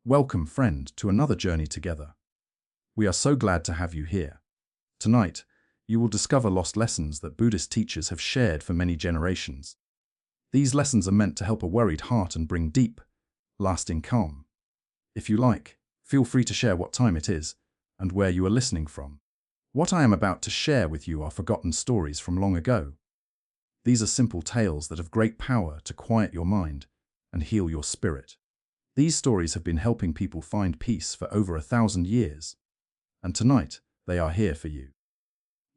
Welcome, friend, to another journey together. We are so glad to have you here. Tonight, you will discover lost lessons that Buddhist teachers have shared for many generations. These lessons are meant to help a worried heart and bring deep, lasting calm. If you like, feel free to share what time it is and where you are listening from. What I am about to share with you are forgotten stories from long ago. These are simple tales that have great power to quiet your mind and heal your spirit. These stories have been helping people find peace for over 1,000 years, and tonight they are here for you.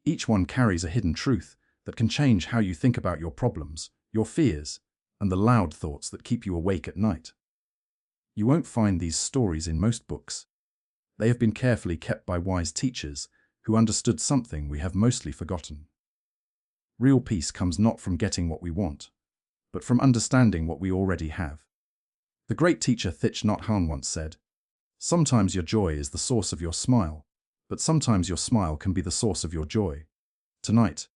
Each one carries a hidden truth that can change how you think about your problems, your fears, and the loud thoughts that keep you awake at night. You won't find these stories in most books. They have been carefully kept by wise teachers who understood something we have mostly forgotten. Real peace comes not from getting what we want, but from understanding what we already have. The great teacher Thich Nhat Hanh once said, "Sometimes your joy is the source of your smile, but sometimes your smile can be the source of your joy." Tonight,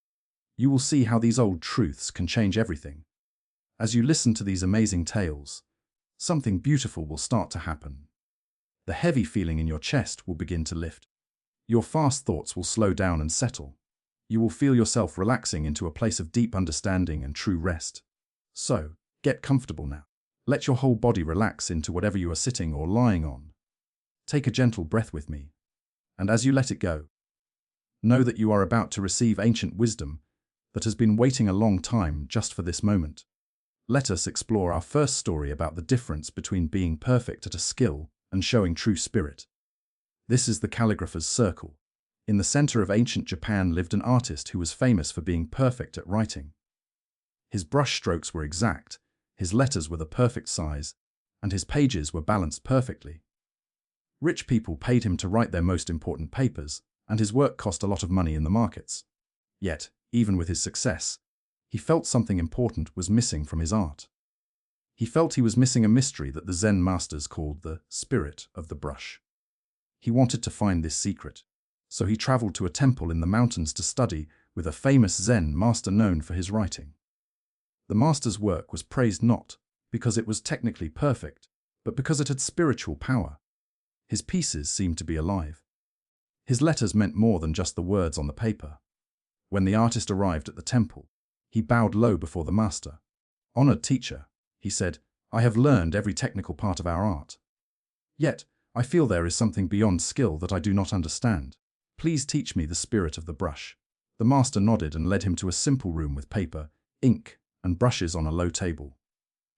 you will see how these old truths can change everything. As you listen to these amazing tales, something beautiful will start to happen. The heavy feeling in your chest will begin to lift. Your fast thoughts will slow down and settle. You will feel yourself relaxing into a place of deep understanding and true rest. So, get comfortable now. Let your whole body relax into whatever you are sitting or lying on. Take a gentle breath with me, and as you let it go, know that you are about to receive ancient wisdom that has been waiting a long time just for this moment. Let us explore our first story about the difference between being perfect at a skill and showing true spirit. This is the calligrapher's circle. In the center of ancient Japan lived an artist who was famous for being perfect at writing. His brush strokes were exact, his letters were the perfect size, and his pages were balanced perfectly. Rich people paid him to write their most important papers, and his work cost a lot of money in the markets. Yet, even with his success, he felt something important was missing from his art. He felt he was missing a mystery that the Zen masters called the spirit of the brush. He wanted to find this secret, so he traveled to a temple in the mountains to study with a famous Zen master known for his writing. The master's work was praised not because it was technically perfect, but because it had spiritual power. His pieces seemed to be alive. His letters meant more than just the words on the paper. When the artist arrived at the temple, he bowed low before the master. "Honored teacher," he said, "I have learned every technical part of our art. Yet, I feel there is something beyond skill that I do not understand. Please teach me the spirit of the brush." The master nodded and led him to a simple room with paper, ink, and brushes on a low table.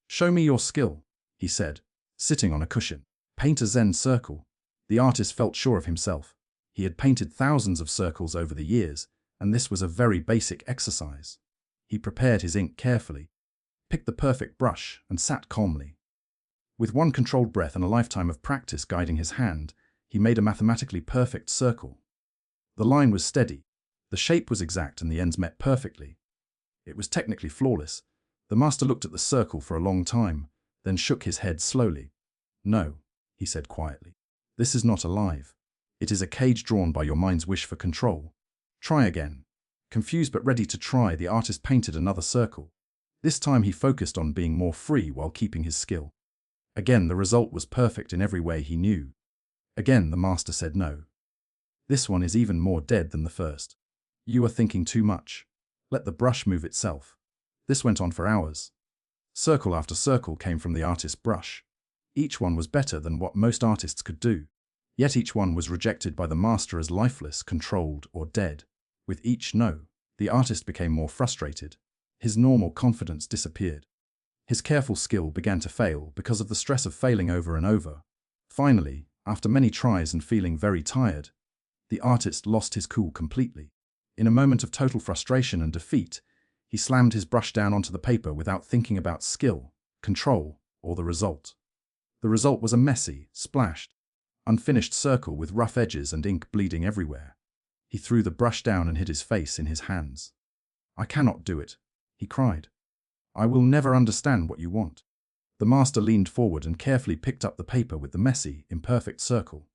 "Show me your skill," he said, sitting on a cushion. "Paint a Zen circle." The artist felt sure of himself. He had painted thousands of circles over the years, and this was a very basic exercise. He prepared his ink carefully, picked the perfect brush, and sat calmly. With one controlled breath and a lifetime of practice guiding his hand, he made a mathematically perfect circle. The line was steady, the shape was exact, and the ends met perfectly. It was technically flawless. The master looked at the circle for a long time, then shook his head slowly. "No," he said quietly. "This is not alive. It is a cage drawn by your mind's wish for control. Try again." Confused but ready to try, the artist painted another circle. This time he focused on being more free while keeping his skill. Again, the result was perfect in every way he knew. Again, the master said no. "This one is even more dead than the first. You are thinking too much. Let the brush move itself." This went on for hours. Circle after circle came from the artist's brush. Each one was better than what most artists could do. Yet each one was rejected by the master as lifeless, controlled, or dead. With each no, the artist became more frustrated. His normal confidence disappeared. His careful skill began to fail because of the stress of failing over and over. Finally, after many tries and feeling very tired, the artist lost his cool completely. In a moment of total frustration and defeat, he slammed his brush down onto the paper without thinking about skill, control, or the result. The result was a messy, splashed, unfinished circle with rough edges and ink bleeding everywhere. He threw the brush down and hid his face in his hands. "I cannot do it," he cried. "I will never understand what you want." The master leaned forward and carefully picked up the paper with the messy, imperfect circle.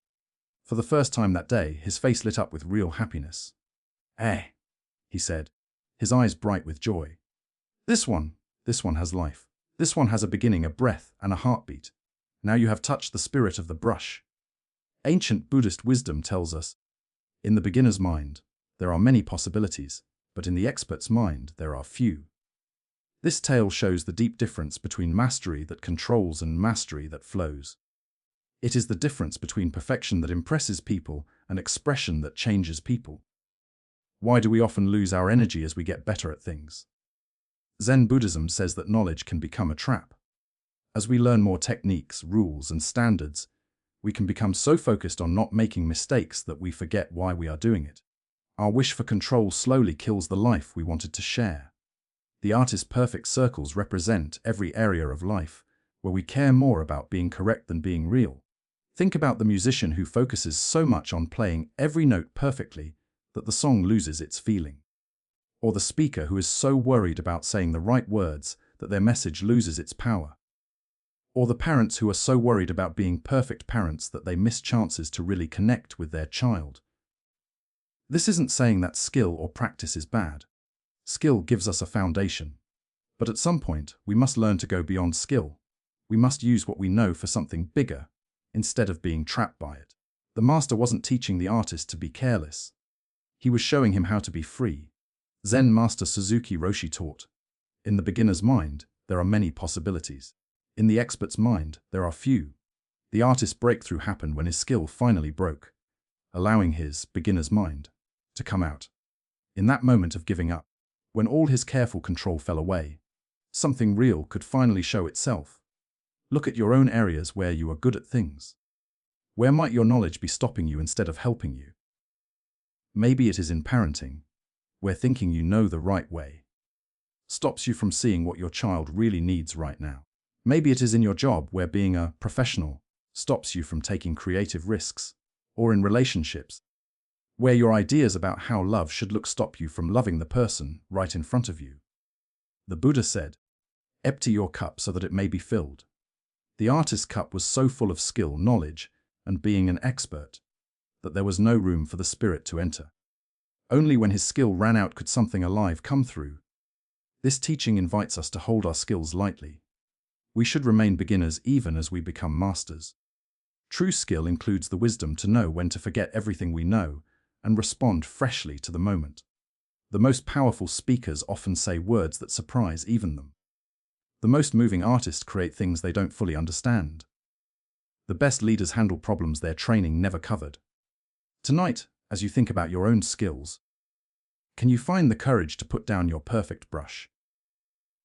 For the first time that day, his face lit up with real happiness. "Eh," he said, his eyes bright with joy. This one has life. This one has a beginning, a breath, and a heartbeat. Now you have touched the spirit of the brush. Ancient Buddhist wisdom tells us, in the beginner's mind, there are many possibilities, but in the expert's mind, there are few. This tale shows the deep difference between mastery that controls and mastery that flows. It is the difference between perfection that impresses people and expression that changes people. Why do we often lose our energy as we get better at things? Zen Buddhism says that knowledge can become a trap. As we learn more techniques, rules, and standards, we can become so focused on not making mistakes that we forget why we are doing it. Our wish for control slowly kills the life we wanted to share. The artist's perfect circles represent every area of life where we care more about being correct than being real. Think about the musician who focuses so much on playing every note perfectly that the song loses its feeling. Or the speaker who is so worried about saying the right words that their message loses its power. Or the parents who are so worried about being perfect parents that they miss chances to really connect with their child. This isn't saying that skill or practice is bad. Skill gives us a foundation. But at some point, we must learn to go beyond skill. We must use what we know for something bigger, instead of being trapped by it. The master wasn't teaching the artist to be careless. He was showing him how to be free. Zen master Suzuki Roshi taught, in the beginner's mind, there are many possibilities. In the expert's mind, there are few. The artist's breakthrough happened when his skill finally broke, allowing his beginner's mind to come out. In that moment of giving up, when all his careful control fell away, something real could finally show itself. Look at your own areas where you are good at things. Where might your knowledge be stopping you instead of helping you? Maybe it is in parenting, where thinking you know the right way stops you from seeing what your child really needs right now. Maybe it is in your job where being a professional stops you from taking creative risks, or in relationships, where your ideas about how love should look stop you from loving the person right in front of you. The Buddha said, "Empty your cup so that it may be filled." The artist's cup was so full of skill, knowledge, and being an expert, that there was no room for the spirit to enter. Only when his skill ran out could something alive come through. This teaching invites us to hold our skills lightly. We should remain beginners even as we become masters. True skill includes the wisdom to know when to forget everything we know and respond freshly to the moment. The most powerful speakers often say words that surprise even them. The most moving artists create things they don't fully understand. The best leaders handle problems their training never covered. Tonight, as you think about your own skills, can you find the courage to put down your perfect brush?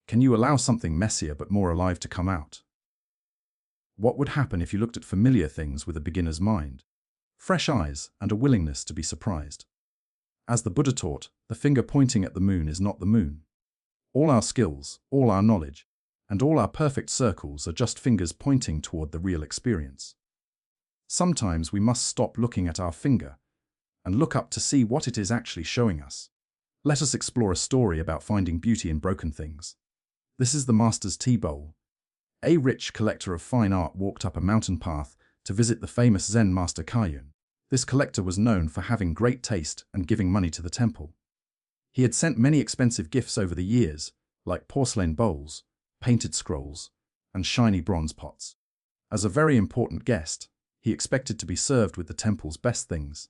Can you allow something messier but more alive to come out? What would happen if you looked at familiar things with a beginner's mind, fresh eyes, and a willingness to be surprised? As the Buddha taught, the finger pointing at the moon is not the moon. All our skills, all our knowledge, and all our perfect circles are just fingers pointing toward the real experience. Sometimes we must stop looking at our finger and look up to see what it is actually showing us. Let us explore a story about finding beauty in broken things. This is the master's tea bowl. A rich collector of fine art walked up a mountain path to visit the famous Zen master Kayun. This collector was known for having great taste and giving money to the temple. He had sent many expensive gifts over the years, like porcelain bowls, painted scrolls, and shiny bronze pots. As a very important guest, he expected to be served with the temple's best things.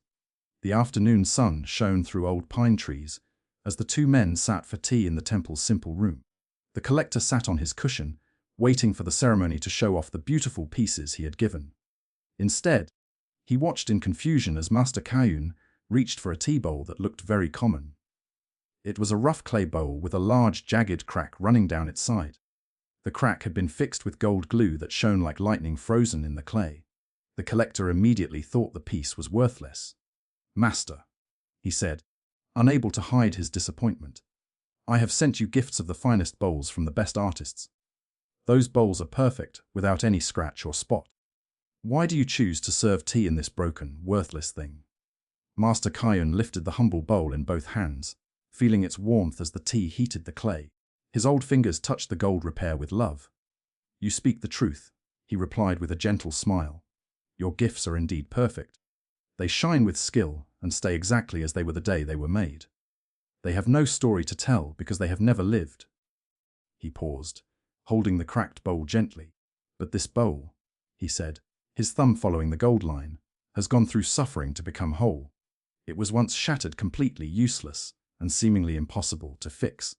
The afternoon sun shone through old pine trees as the two men sat for tea in the temple's simple room. The collector sat on his cushion, waiting for the ceremony to show off the beautiful pieces he had given. Instead, he watched in confusion as Master Kayun reached for a tea bowl that looked very common. It was a rough clay bowl with a large, jagged crack running down its side. The crack had been fixed with gold glue that shone like lightning frozen in the clay. The collector immediately thought the piece was worthless. "Master," he said, unable to hide his disappointment, "I have sent you gifts of the finest bowls from the best artists. Those bowls are perfect, without any scratch or spot. Why do you choose to serve tea in this broken, worthless thing?" Master Kayun lifted the humble bowl in both hands, feeling its warmth as the tea heated the clay. His old fingers touched the gold repair with love. "You speak the truth," he replied with a gentle smile. "Your gifts are indeed perfect. They shine with skill and stay exactly as they were the day they were made. They have no story to tell because they have never lived." He paused, holding the cracked bowl gently. "But this bowl," he said, his thumb following the gold line, has gone through suffering to become whole. It was once shattered, completely useless, and seemingly impossible to fix.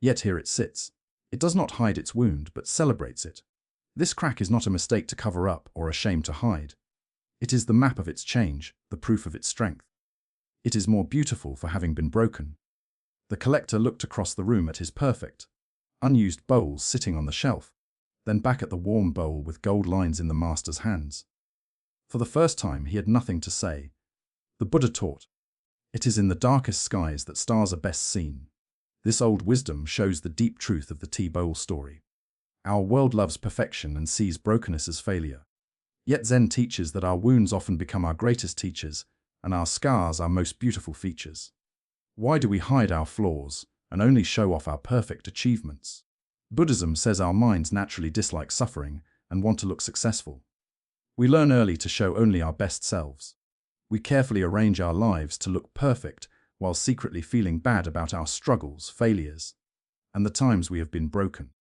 Yet here it sits. It does not hide its wound, but celebrates it. This crack is not a mistake to cover up or a shame to hide. It is the map of its change, the proof of its strength. It is more beautiful for having been broken. The collector looked across the room at his perfect, unused bowls sitting on the shelf, then back at the warm bowl with gold lines in the master's hands. For the first time, he had nothing to say. The Buddha taught, "It is in the darkest skies that stars are best seen." This old wisdom shows the deep truth of the tea bowl story. Our world loves perfection and sees brokenness as failure. Yet Zen teaches that our wounds often become our greatest teachers and our scars our most beautiful features. Why do we hide our flaws and only show off our perfect achievements? Buddhism says our minds naturally dislike suffering and want to look successful. We learn early to show only our best selves. We carefully arrange our lives to look perfect while secretly feeling bad about our struggles, failures, and the times we have been broken.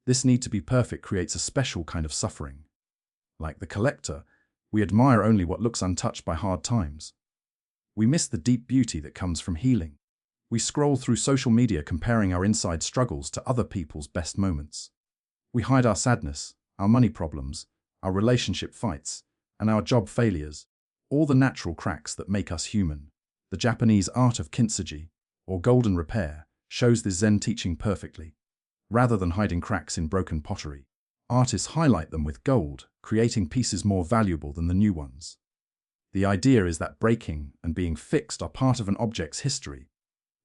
This need to be perfect creates a special kind of suffering. Like the collector, we admire only what looks untouched by hard times. We miss the deep beauty that comes from healing. We scroll through social media comparing our inside struggles to other people's best moments. We hide our sadness, our money problems, our relationship fights, and our job failures, all the natural cracks that make us human. The Japanese art of kintsugi, or golden repair, shows this Zen teaching perfectly. Rather than hiding cracks in broken pottery, artists highlight them with gold, creating pieces more valuable than the new ones. The idea is that breaking and being fixed are part of an object's history.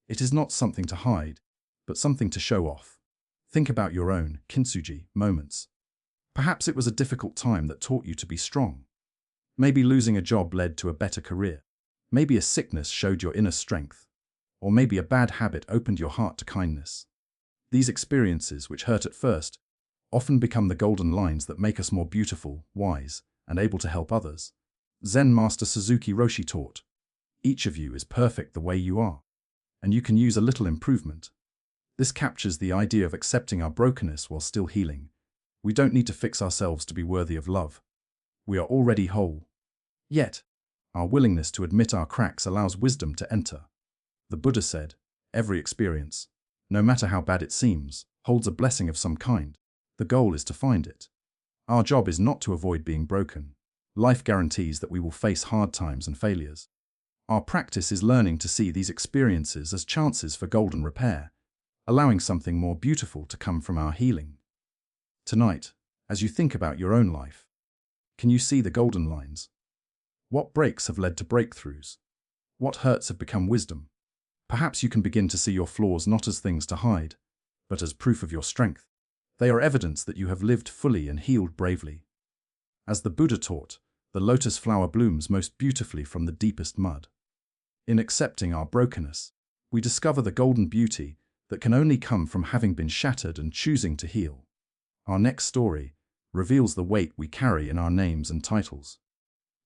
It is not something to hide, but something to show off. Think about your own kintsugi moments. Perhaps it was a difficult time that taught you to be strong. Maybe losing a job led to a better career. Maybe a sickness showed your inner strength. Or maybe a bad habit opened your heart to kindness. These experiences, which hurt at first, often become the golden lines that make us more beautiful, wise, and able to help others. Zen Master Suzuki Roshi taught, "Each of you is perfect the way you are, and you can use a little improvement." This captures the idea of accepting our brokenness while still healing. We don't need to fix ourselves to be worthy of love. We are already whole. Yet, our willingness to admit our cracks allows wisdom to enter. The Buddha said, "Every experience, no matter how bad it seems, holds a blessing of some kind. The goal is to find it." Our job is not to avoid being broken. Life guarantees that we will face hard times and failures. Our practice is learning to see these experiences as chances for golden repair, allowing something more beautiful to come from our healing. Tonight, as you think about your own life, can you see the golden lines? What breaks have led to breakthroughs? What hurts have become wisdom? Perhaps you can begin to see your flaws not as things to hide, but as proof of your strength. They are evidence that you have lived fully and healed bravely. As the Buddha taught, the lotus flower blooms most beautifully from the deepest mud. In accepting our brokenness, we discover the golden beauty that can only come from having been shattered and choosing to heal. Our next story reveals the weight we carry in our names and titles.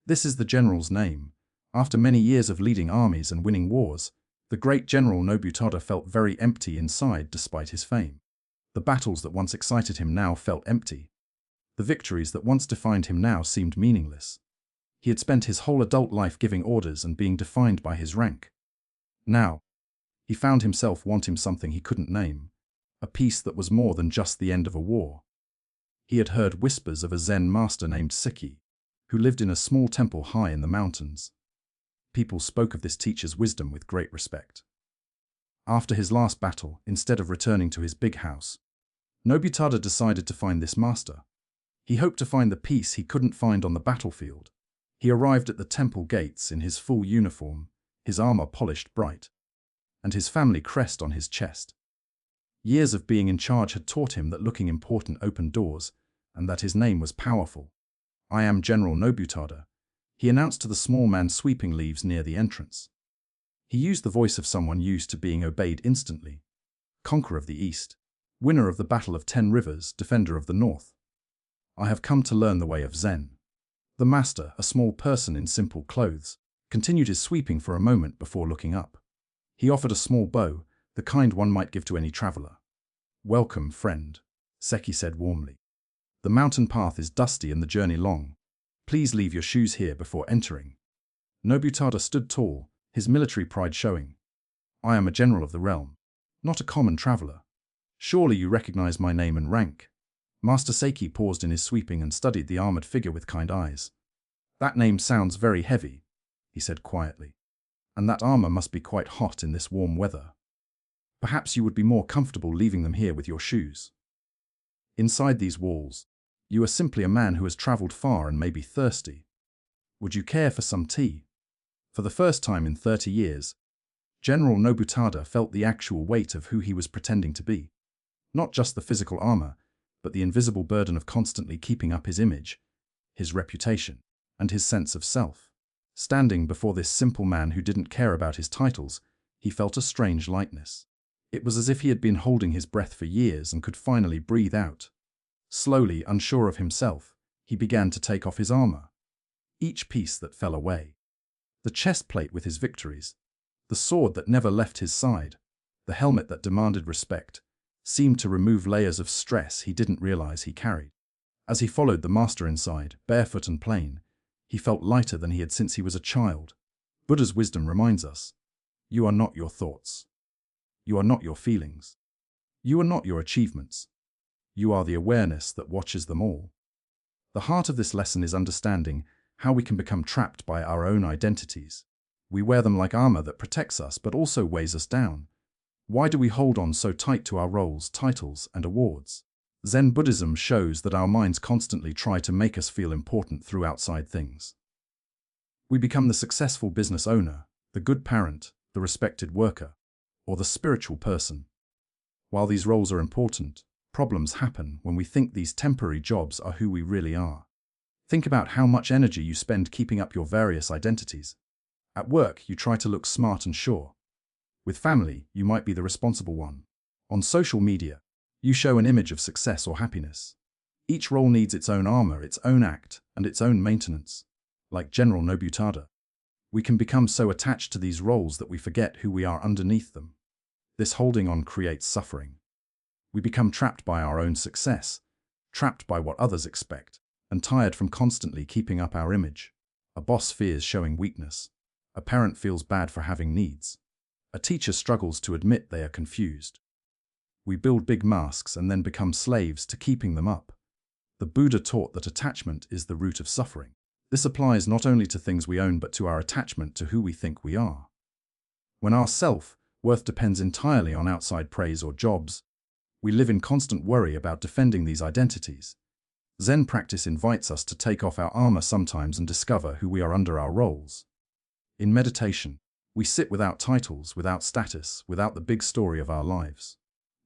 This is the general's name. After many years of leading armies and winning wars, the great General Nobutada felt very empty inside despite his fame. The battles that once excited him now felt empty. The victories that once defined him now seemed meaningless. He had spent his whole adult life giving orders and being defined by his rank. Now, he found himself wanting something he couldn't name, a peace that was more than just the end of a war. He had heard whispers of a Zen master named Seki, who lived in a small temple high in the mountains. People spoke of this teacher's wisdom with great respect. After his last battle, instead of returning to his big house, Nobutada decided to find this master. He hoped to find the peace he couldn't find on the battlefield. He arrived at the temple gates in his full uniform, his armor polished bright, and his family crest on his chest. Years of being in charge had taught him that looking important opened doors, and that his name was powerful. "I am General Nobutada," he announced to the small man sweeping leaves near the entrance. He used the voice of someone used to being obeyed instantly. "Conqueror of the East, winner of the Battle of 10 Rivers, defender of the North. I have come to learn the way of Zen." The master, a small person in simple clothes, continued his sweeping for a moment before looking up. He offered a small bow, the kind one might give to any traveler. "Welcome, friend," Seki said warmly. The mountain path is dusty and the journey long. Please leave your shoes here before entering. Nobutada stood tall, his military pride showing. I am a general of the realm, not a common traveler. Surely you recognize my name and rank. Master Seiki paused in his sweeping and studied the armored figure with kind eyes. That name sounds very heavy, he said quietly. And that armor must be quite hot in this warm weather. Perhaps you would be more comfortable leaving them here with your shoes. Inside these walls, you are simply a man who has traveled far and may be thirsty. Would you care for some tea? For the first time in 30 years, General Nobutada felt the actual weight of who he was pretending to be. Not just the physical armor, but the invisible burden of constantly keeping up his image, his reputation, and his sense of self. Standing before this simple man who didn't care about his titles, he felt a strange lightness. It was as if he had been holding his breath for years and could finally breathe out. Slowly, unsure of himself, he began to take off his armor. Each piece that fell away. The chest plate with his victories, the sword that never left his side, the helmet that demanded respect, seemed to remove layers of stress he didn't realize he carried. As he followed the master inside, barefoot and plain, he felt lighter than he had since he was a child. Buddha's wisdom reminds us, you are not your thoughts. You are not your feelings. You are not your achievements. You are the awareness that watches them all. The heart of this lesson is understanding how we can become trapped by our own identities. We wear them like armor that protects us but also weighs us down. Why do we hold on so tight to our roles, titles, and awards? Zen Buddhism shows that our minds constantly try to make us feel important through outside things. We become the successful business owner, the good parent, the respected worker, or the spiritual person. While these roles are important, problems happen when we think these temporary jobs are who we really are. Think about how much energy you spend keeping up your various identities. At work, you try to look smart and sure. With family, you might be the responsible one. On social media, you show an image of success or happiness. Each role needs its own armor, its own act, and its own maintenance. Like General Nobutada, we can become so attached to these roles that we forget who we are underneath them. This holding on creates suffering. We become trapped by our own success, trapped by what others expect, and tired from constantly keeping up our image. A boss fears showing weakness. A parent feels bad for having needs. A teacher struggles to admit they are confused. We build big masks and then become slaves to keeping them up. The Buddha taught that attachment is the root of suffering. This applies not only to things we own but to our attachment to who we think we are. When our self-worth depends entirely on outside praise or jobs, we live in constant worry about defending these identities. Zen practice invites us to take off our armor sometimes and discover who we are under our roles. In meditation, we sit without titles, without status, without the big story of our lives.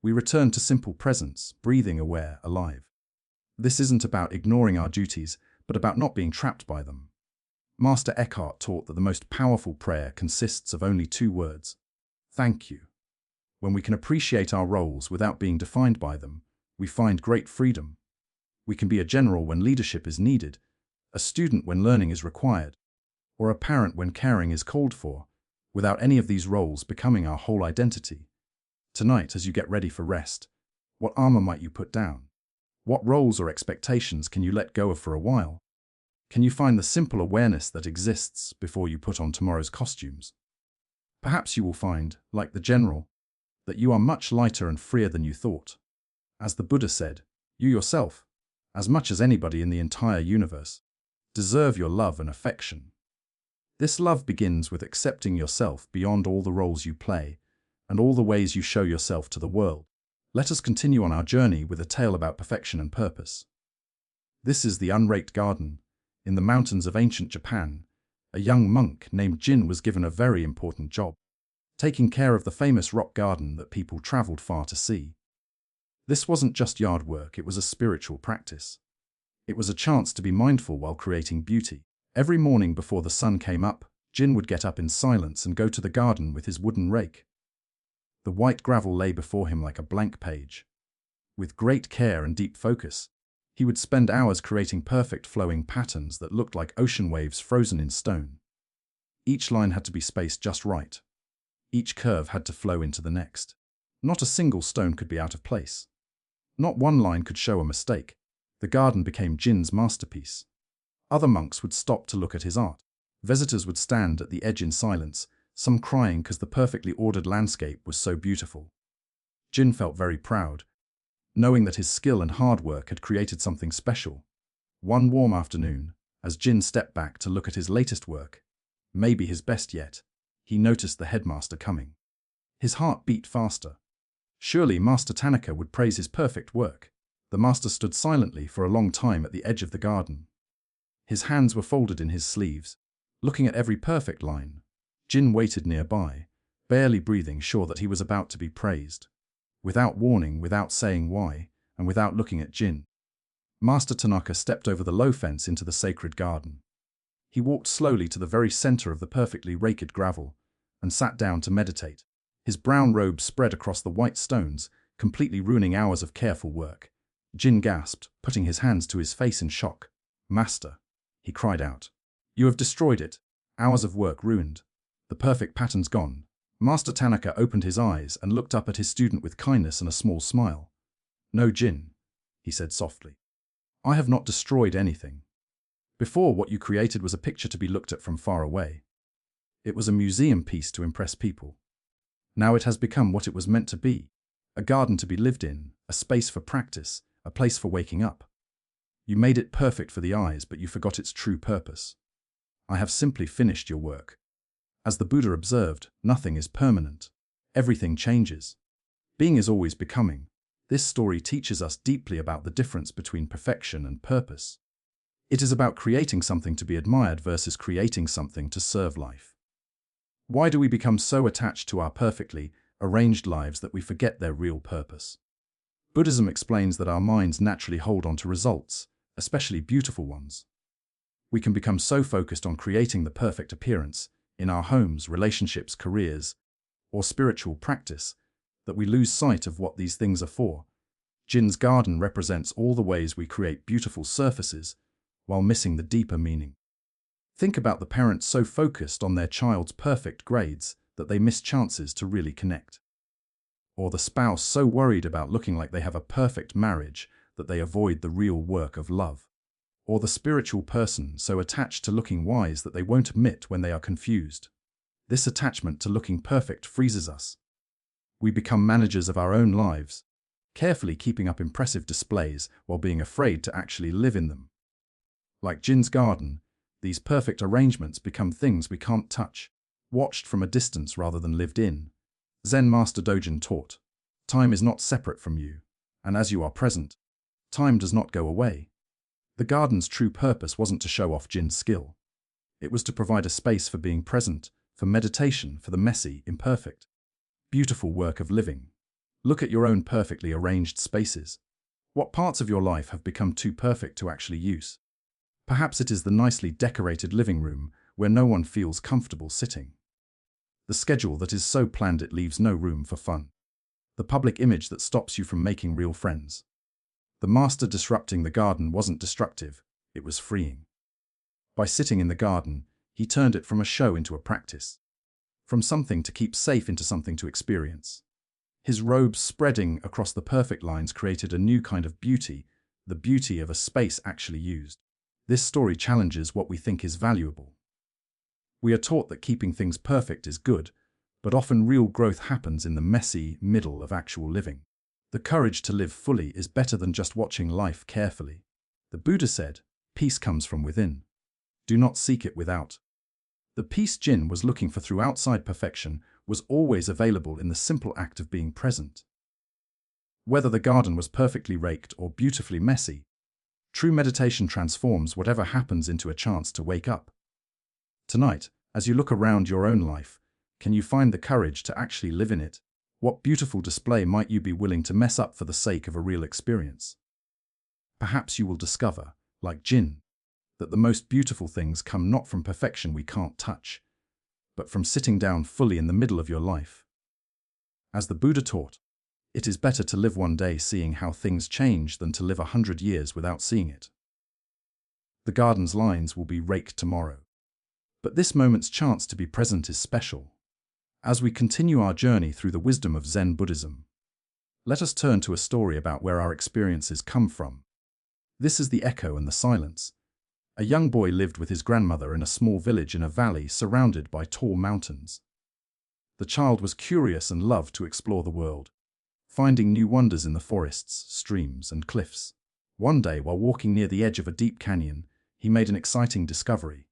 We return to simple presence, breathing, aware, alive. This isn't about ignoring our duties, but about not being trapped by them. Master Eckhart taught that the most powerful prayer consists of only 2 words: thank you. When we can appreciate our roles without being defined by them, we find great freedom. We can be a general when leadership is needed, a student when learning is required, or a parent when caring is called for, without any of these roles becoming our whole identity. Tonight, as you get ready for rest, what armor might you put down? What roles or expectations can you let go of for a while? Can you find the simple awareness that exists before you put on tomorrow's costumes? Perhaps you will find, like the general, that you are much lighter and freer than you thought. As the Buddha said, you yourself, as much as anybody in the entire universe, deserve your love and affection. This love begins with accepting yourself beyond all the roles you play and all the ways you show yourself to the world. Let us continue on our journey with a tale about perfection and purpose. This is the unraked garden. In the mountains of ancient Japan, a young monk named Jin was given a very important job, taking care of the famous rock garden that people traveled far to see. This wasn't just yard work, it was a spiritual practice. It was a chance to be mindful while creating beauty. Every morning before the sun came up, Jin would get up in silence and go to the garden with his wooden rake. The white gravel lay before him like a blank page. With great care and deep focus, he would spend hours creating perfect flowing patterns that looked like ocean waves frozen in stone. Each line had to be spaced just right. Each curve had to flow into the next. Not a single stone could be out of place. Not one line could show a mistake. The garden became Jin's masterpiece. Other monks would stop to look at his art. Visitors would stand at the edge in silence, some crying because the perfectly ordered landscape was so beautiful. Jin felt very proud, knowing that his skill and hard work had created something special. One warm afternoon, as Jin stepped back to look at his latest work, maybe his best yet, he noticed the headmaster coming. His heart beat faster. Surely Master Tanaka would praise his perfect work. The master stood silently for a long time at the edge of the garden. His hands were folded in his sleeves, looking at every perfect line. Jin waited nearby, barely breathing, sure that he was about to be praised. Without warning, without saying why, and without looking at Jin, Master Tanaka stepped over the low fence into the sacred garden. He walked slowly to the very center of the perfectly raked gravel and sat down to meditate. His brown robe spread across the white stones, completely ruining hours of careful work. Jin gasped, putting his hands to his face in shock. "Master," he cried out, "you have destroyed it. Hours of work ruined. The perfect pattern's gone." Master Tanaka opened his eyes and looked up at his student with kindness and a small smile. "No, Jin," he said softly. "I have not destroyed anything. Before, what you created was a picture to be looked at from far away. It was a museum piece to impress people. Now it has become what it was meant to be, a garden to be lived in, a space for practice, a place for waking up. You made it perfect for the eyes, but you forgot its true purpose. I have simply finished your work." As the Buddha observed, nothing is permanent. Everything changes. Being is always becoming. This story teaches us deeply about the difference between perfection and purpose. It is about creating something to be admired versus creating something to serve life. Why do we become so attached to our perfectly arranged lives that we forget their real purpose? Buddhism explains that our minds naturally hold on to results, especially beautiful ones. We can become so focused on creating the perfect appearance in our homes, relationships, careers, or spiritual practice that we lose sight of what these things are for. Jin's garden represents all the ways we create beautiful surfaces while missing the deeper meaning. Think about the parents so focused on their child's perfect grades that they miss chances to really connect. Or the spouse so worried about looking like they have a perfect marriage that they avoid the real work of love. Or the spiritual person so attached to looking wise that they won't admit when they are confused. This attachment to looking perfect freezes us. We become managers of our own lives, carefully keeping up impressive displays while being afraid to actually live in them. Like Jin's garden, these perfect arrangements become things we can't touch, watched from a distance rather than lived in. Zen Master Dojin taught, "Time is not separate from you, and as you are present, time does not go away." The garden's true purpose wasn't to show off Jin's skill. It was to provide a space for being present, for meditation, for the messy, imperfect, beautiful work of living. Look at your own perfectly arranged spaces. What parts of your life have become too perfect to actually use? Perhaps it is the nicely decorated living room where no one feels comfortable sitting. The schedule that is so planned it leaves no room for fun. The public image that stops you from making real friends. The master disrupting the garden wasn't destructive, it was freeing. By sitting in the garden, he turned it from a show into a practice. From something to keep safe into something to experience. His robes spreading across the perfect lines created a new kind of beauty, the beauty of a space actually used. This story challenges what we think is valuable. We are taught that keeping things perfect is good, but often real growth happens in the messy middle of actual living. The courage to live fully is better than just watching life carefully. The Buddha said, "Peace comes from within. Do not seek it without." The peace Jin was looking for through outside perfection was always available in the simple act of being present. Whether the garden was perfectly raked or beautifully messy, true meditation transforms whatever happens into a chance to wake up. Tonight, as you look around your own life, can you find the courage to actually live in it? What beautiful display might you be willing to mess up for the sake of a real experience? Perhaps you will discover, like Jin, that the most beautiful things come not from perfection we can't touch, but from sitting down fully in the middle of your life. As the Buddha taught, it is better to live one day seeing how things change than to live 100 years without seeing it. The garden's lines will be raked tomorrow. But this moment's chance to be present is special. As we continue our journey through the wisdom of Zen Buddhism, let us turn to a story about where our experiences come from. This is the echo and the silence. A young boy lived with his grandmother in a small village in a valley surrounded by tall mountains. The child was curious and loved to explore the world, finding new wonders in the forests, streams, and cliffs. One day, while walking near the edge of a deep canyon, he made an exciting discovery.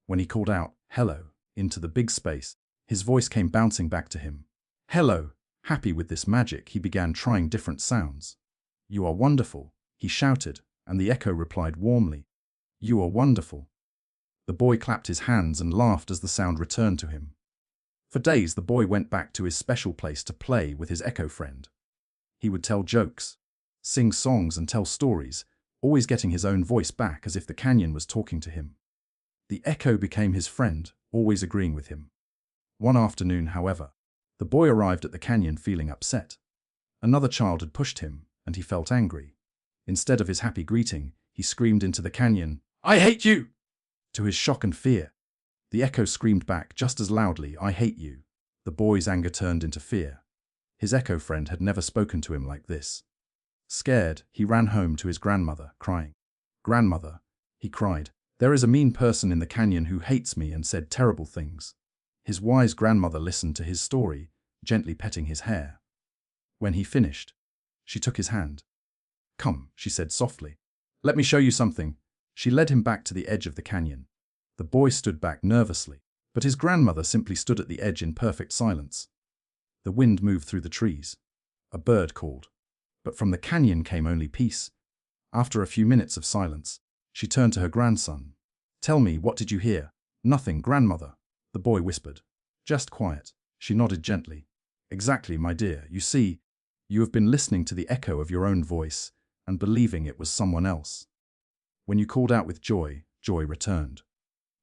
When he called out, "Hello," into the big space, his voice came bouncing back to him. "Hello." Happy with this magic, he began trying different sounds. "You are wonderful," he shouted, and the echo replied warmly, "You are wonderful." The boy clapped his hands and laughed as the sound returned to him. For days, the boy went back to his special place to play with his echo friend. He would tell jokes, sing songs, and tell stories, always getting his own voice back as if the canyon was talking to him. The echo became his friend, always agreeing with him. One afternoon, however, the boy arrived at the canyon feeling upset. Another child had pushed him, and he felt angry. Instead of his happy greeting, he screamed into the canyon, "I hate you!" To his shock and fear, the echo screamed back just as loudly, "I hate you." The boy's anger turned into fear. His echo friend had never spoken to him like this. Scared, he ran home to his grandmother, crying. "Grandmother," he cried, "there is a mean person in the canyon who hates me and said terrible things." His wise grandmother listened to his story, gently petting his hair. When he finished, she took his hand. "Come," she said softly. "Let me show you something." She led him back to the edge of the canyon. The boy stood back nervously, but his grandmother simply stood at the edge in perfect silence. The wind moved through the trees. A bird called. But from the canyon came only peace. After a few minutes of silence, she turned to her grandson. "Tell me, what did you hear?" "Nothing, grandmother," the boy whispered. "Just quiet." She nodded gently. "Exactly, my dear. You see, you have been listening to the echo of your own voice and believing it was someone else. When you called out with joy, joy returned.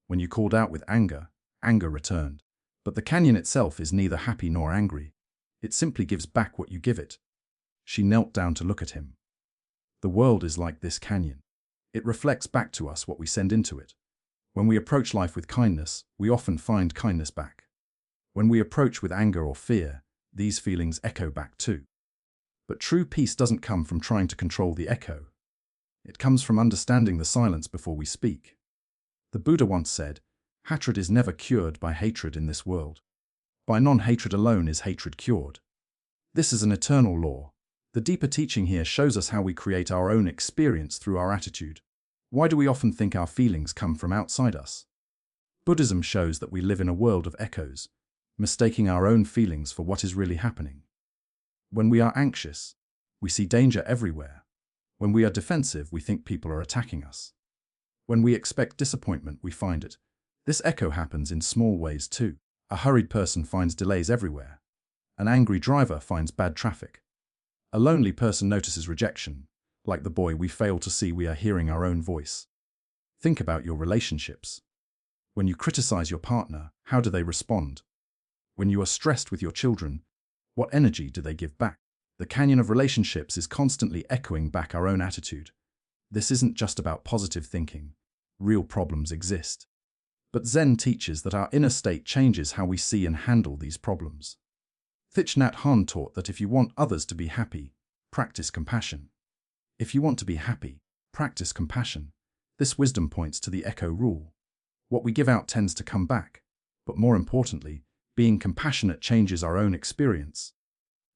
When you called out with anger, anger returned. But the canyon itself is neither happy nor angry. It simply gives back what you give it." She knelt down to look at him. The world is like this canyon. It reflects back to us what we send into it. When we approach life with kindness, we often find kindness back. When we approach with anger or fear, these feelings echo back too. But true peace doesn't come from trying to control the echo. It comes from understanding the silence before we speak. The Buddha once said, "Hatred is never cured by hatred in this world. By non-hatred alone is hatred cured." This is an eternal law. The deeper teaching here shows us how we create our own experience through our attitude. Why do we often think our feelings come from outside us? Buddhism shows that we live in a world of echoes, mistaking our own feelings for what is really happening. When we are anxious, we see danger everywhere. When we are defensive, we think people are attacking us. When we expect disappointment, we find it. This echo happens in small ways too. A hurried person finds delays everywhere. An angry driver finds bad traffic. A lonely person notices rejection. Like the boy, we fail to see we are hearing our own voice. Think about your relationships. When you criticize your partner, how do they respond? When you are stressed with your children, what energy do they give back? The canyon of relationships is constantly echoing back our own attitude. This isn't just about positive thinking. Real problems exist. But Zen teaches that our inner state changes how we see and handle these problems. Thich Nhat Hanh taught that if you want others to be happy, practice compassion. If you want to be happy, practice compassion. This wisdom points to the echo rule. What we give out tends to come back. But more importantly, being compassionate changes our own experience.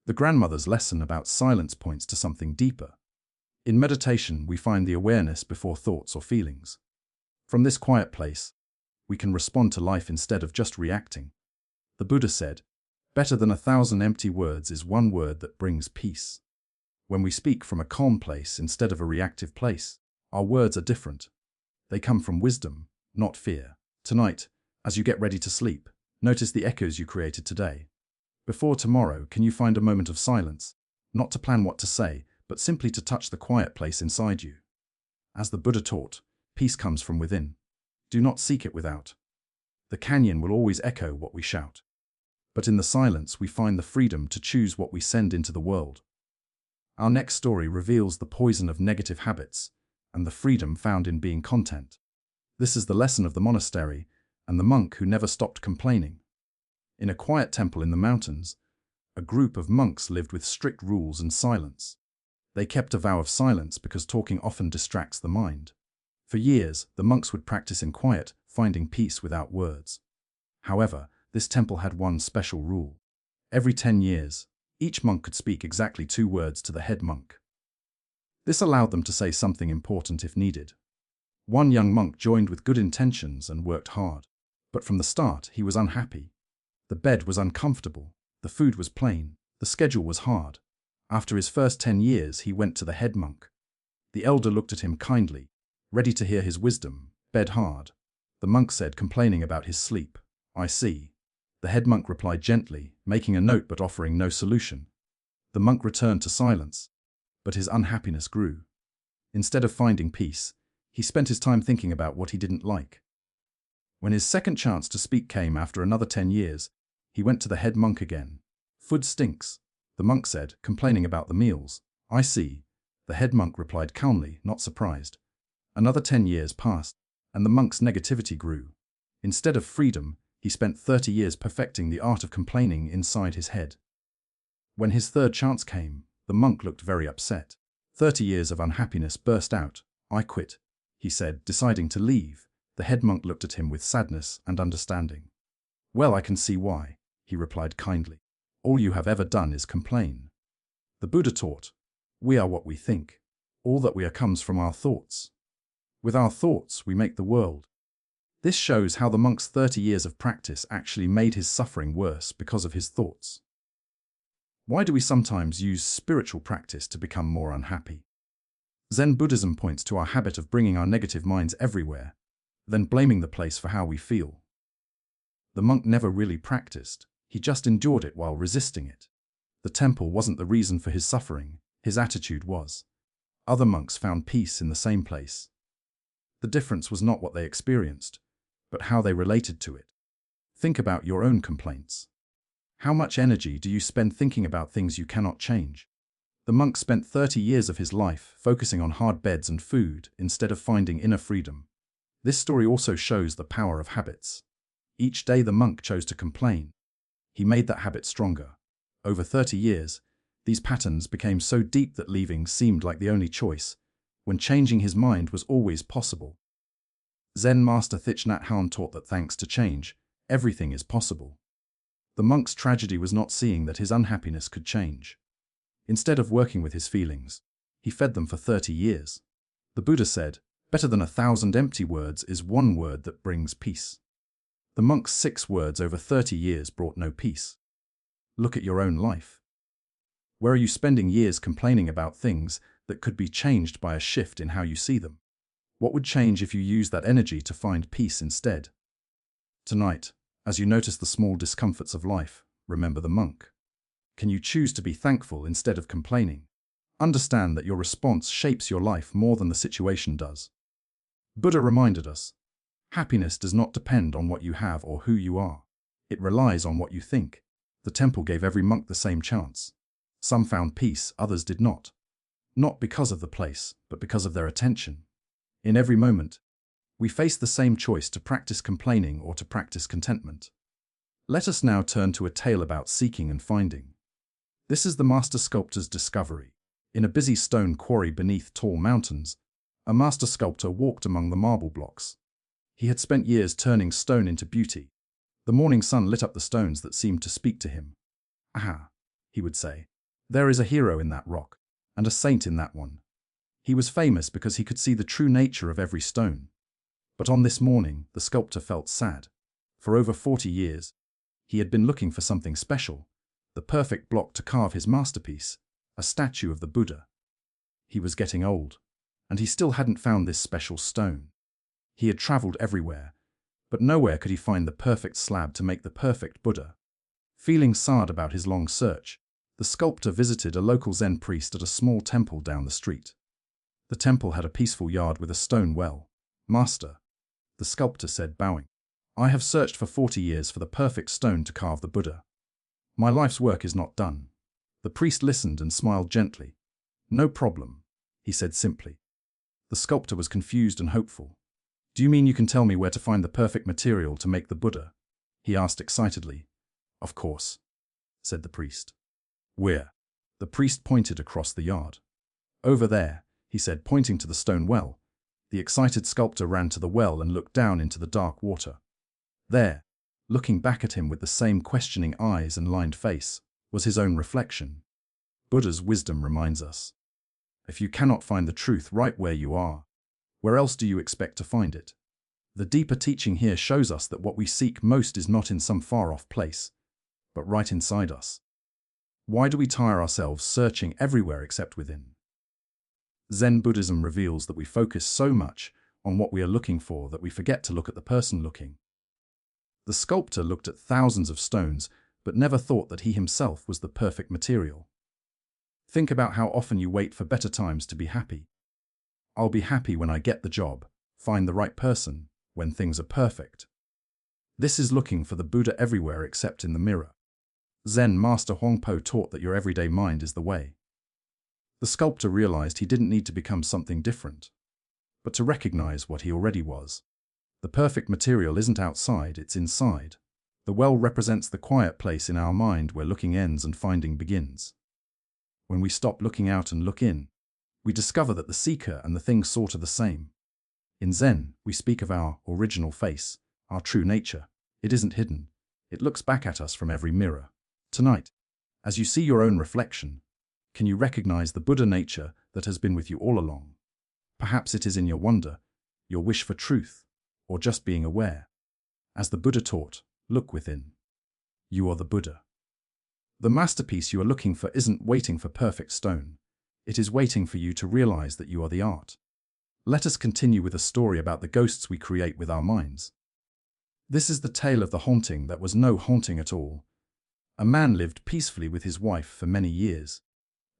The grandmother's lesson about silence points to something deeper. In meditation, we find the awareness before thoughts or feelings. From this quiet place, we can respond to life instead of just reacting. The Buddha said, "Better than 1,000 empty words is one word that brings peace." When we speak from a calm place instead of a reactive place, our words are different. They come from wisdom, not fear. Tonight, as you get ready to sleep, notice the echoes you created today. Before tomorrow, can you find a moment of silence, not to plan what to say, but simply to touch the quiet place inside you? As the Buddha taught, peace comes from within. Do not seek it without. The canyon will always echo what we shout. But in the silence, we find the freedom to choose what we send into the world. Our next story reveals the poison of negative habits and the freedom found in being content. This is the lesson of the monastery and the monk who never stopped complaining. In a quiet temple in the mountains, a group of monks lived with strict rules and silence. They kept a vow of silence because talking often distracts the mind. For years, the monks would practice in quiet, finding peace without words. However, this temple had one special rule. Every 10 years, each monk could speak exactly 2 words to the head monk. This allowed them to say something important if needed. One young monk joined with good intentions and worked hard. But from the start, he was unhappy. The bed was uncomfortable, the food was plain, the schedule was hard. After his first 10 years, he went to the head monk. The elder looked at him kindly, ready to hear his wisdom. "Bed hard," the monk said, complaining about his sleep. "I see." The head monk replied gently, making a note but offering no solution. The monk returned to silence, but his unhappiness grew. Instead of finding peace, he spent his time thinking about what he didn't like. When his second chance to speak came after another 10 years, he went to the head monk again. "Food stinks," the monk said, complaining about the meals. "I see," the head monk replied calmly, not surprised. Another 10 years passed, and the monk's negativity grew. Instead of freedom, he spent 30 years perfecting the art of complaining inside his head. When his third chance came, the monk looked very upset. 30 years of unhappiness burst out. "I quit," he said, deciding to leave. The head monk looked at him with sadness and understanding. "Well, I can see why," he replied kindly. "All you have ever done is complain." The Buddha taught, "We are what we think. All that we are comes from our thoughts. With our thoughts, we make the world." This shows how the monk's 30 years of practice actually made his suffering worse because of his thoughts. Why do we sometimes use spiritual practice to become more unhappy? Zen Buddhism points to our habit of bringing our negative minds everywhere, then blaming the place for how we feel. The monk never really practiced, he just endured it while resisting it. The temple wasn't the reason for his suffering, his attitude was. Other monks found peace in the same place. The difference was not what they experienced, but how they related to it. Think about your own complaints. How much energy do you spend thinking about things you cannot change? The monk spent 30 years of his life focusing on hard beds and food instead of finding inner freedom. This story also shows the power of habits. Each day the monk chose to complain. He made that habit stronger. Over 30 years, these patterns became so deep that leaving seemed like the only choice, when changing his mind was always possible. Zen master Thich Nhat Hanh taught that thanks to change, everything is possible. The monk's tragedy was not seeing that his unhappiness could change. Instead of working with his feelings, he fed them for 30 years. The Buddha said, "Better than 1,000 empty words is one word that brings peace." The monk's 6 words over 30 years brought no peace. Look at your own life. Where are you spending years complaining about things that could be changed by a shift in how you see them? What would change if you used that energy to find peace instead? Tonight, as you notice the small discomforts of life, remember the monk. Can you choose to be thankful instead of complaining? Understand that your response shapes your life more than the situation does. Buddha reminded us, happiness does not depend on what you have or who you are. It relies on what you think. The temple gave every monk the same chance. Some found peace, others did not. Not because of the place, but because of their attention. In every moment, we face the same choice to practice complaining or to practice contentment. Let us now turn to a tale about seeking and finding. This is the master sculptor's discovery. In a busy stone quarry beneath tall mountains, a master sculptor walked among the marble blocks. He had spent years turning stone into beauty. The morning sun lit up the stones that seemed to speak to him. "Aha," he would say, "there is a hero in that rock, and a saint in that one." He was famous because he could see the true nature of every stone. But on this morning, the sculptor felt sad. For over 40 years, he had been looking for something special, the perfect block to carve his masterpiece, a statue of the Buddha. He was getting old, and he still hadn't found this special stone. He had traveled everywhere, but nowhere could he find the perfect slab to make the perfect Buddha. Feeling sad about his long search, the sculptor visited a local Zen priest at a small temple down the street. The temple had a peaceful yard with a stone well. "Master," the sculptor said, bowing, "I have searched for 40 years for the perfect stone to carve the Buddha. My life's work is not done." The priest listened and smiled gently. "No problem," he said simply. The sculptor was confused and hopeful. "Do you mean you can tell me where to find the perfect material to make the Buddha?" he asked excitedly. "Of course," said the priest. "Where?" The priest pointed across the yard. Over there, he said, pointing to the stone well. The excited sculptor ran to the well and looked down into the dark water. There, looking back at him with the same questioning eyes and lined face, was his own reflection. Buddha's wisdom reminds us, if you cannot find the truth right where you are, where else do you expect to find it? The deeper teaching here shows us that what we seek most is not in some far-off place, but right inside us. Why do we tire ourselves searching everywhere except within? Zen Buddhism reveals that we focus so much on what we are looking for that we forget to look at the person looking. The sculptor looked at thousands of stones, but never thought that he himself was the perfect material. Think about how often you wait for better times to be happy. I'll be happy when I get the job, find the right person, when things are perfect. This is looking for the Buddha everywhere except in the mirror. Zen Master Huangpo taught that your everyday mind is the way. The sculptor realized he didn't need to become something different, but to recognize what he already was. The perfect material isn't outside, it's inside. The well represents the quiet place in our mind where looking ends and finding begins. When we stop looking out and look in, we discover that the seeker and the thing sought are the same. In Zen, we speak of our original face, our true nature. It isn't hidden. It looks back at us from every mirror. Tonight, as you see your own reflection, can you recognize the Buddha nature that has been with you all along? Perhaps it is in your wonder, your wish for truth, or just being aware. As the Buddha taught, look within. You are the Buddha. The masterpiece you are looking for isn't waiting for perfect stone. It is waiting for you to realize that you are the art. Let us continue with a story about the ghosts we create with our minds. This is the tale of the haunting that was no haunting at all. A man lived peacefully with his wife for many years.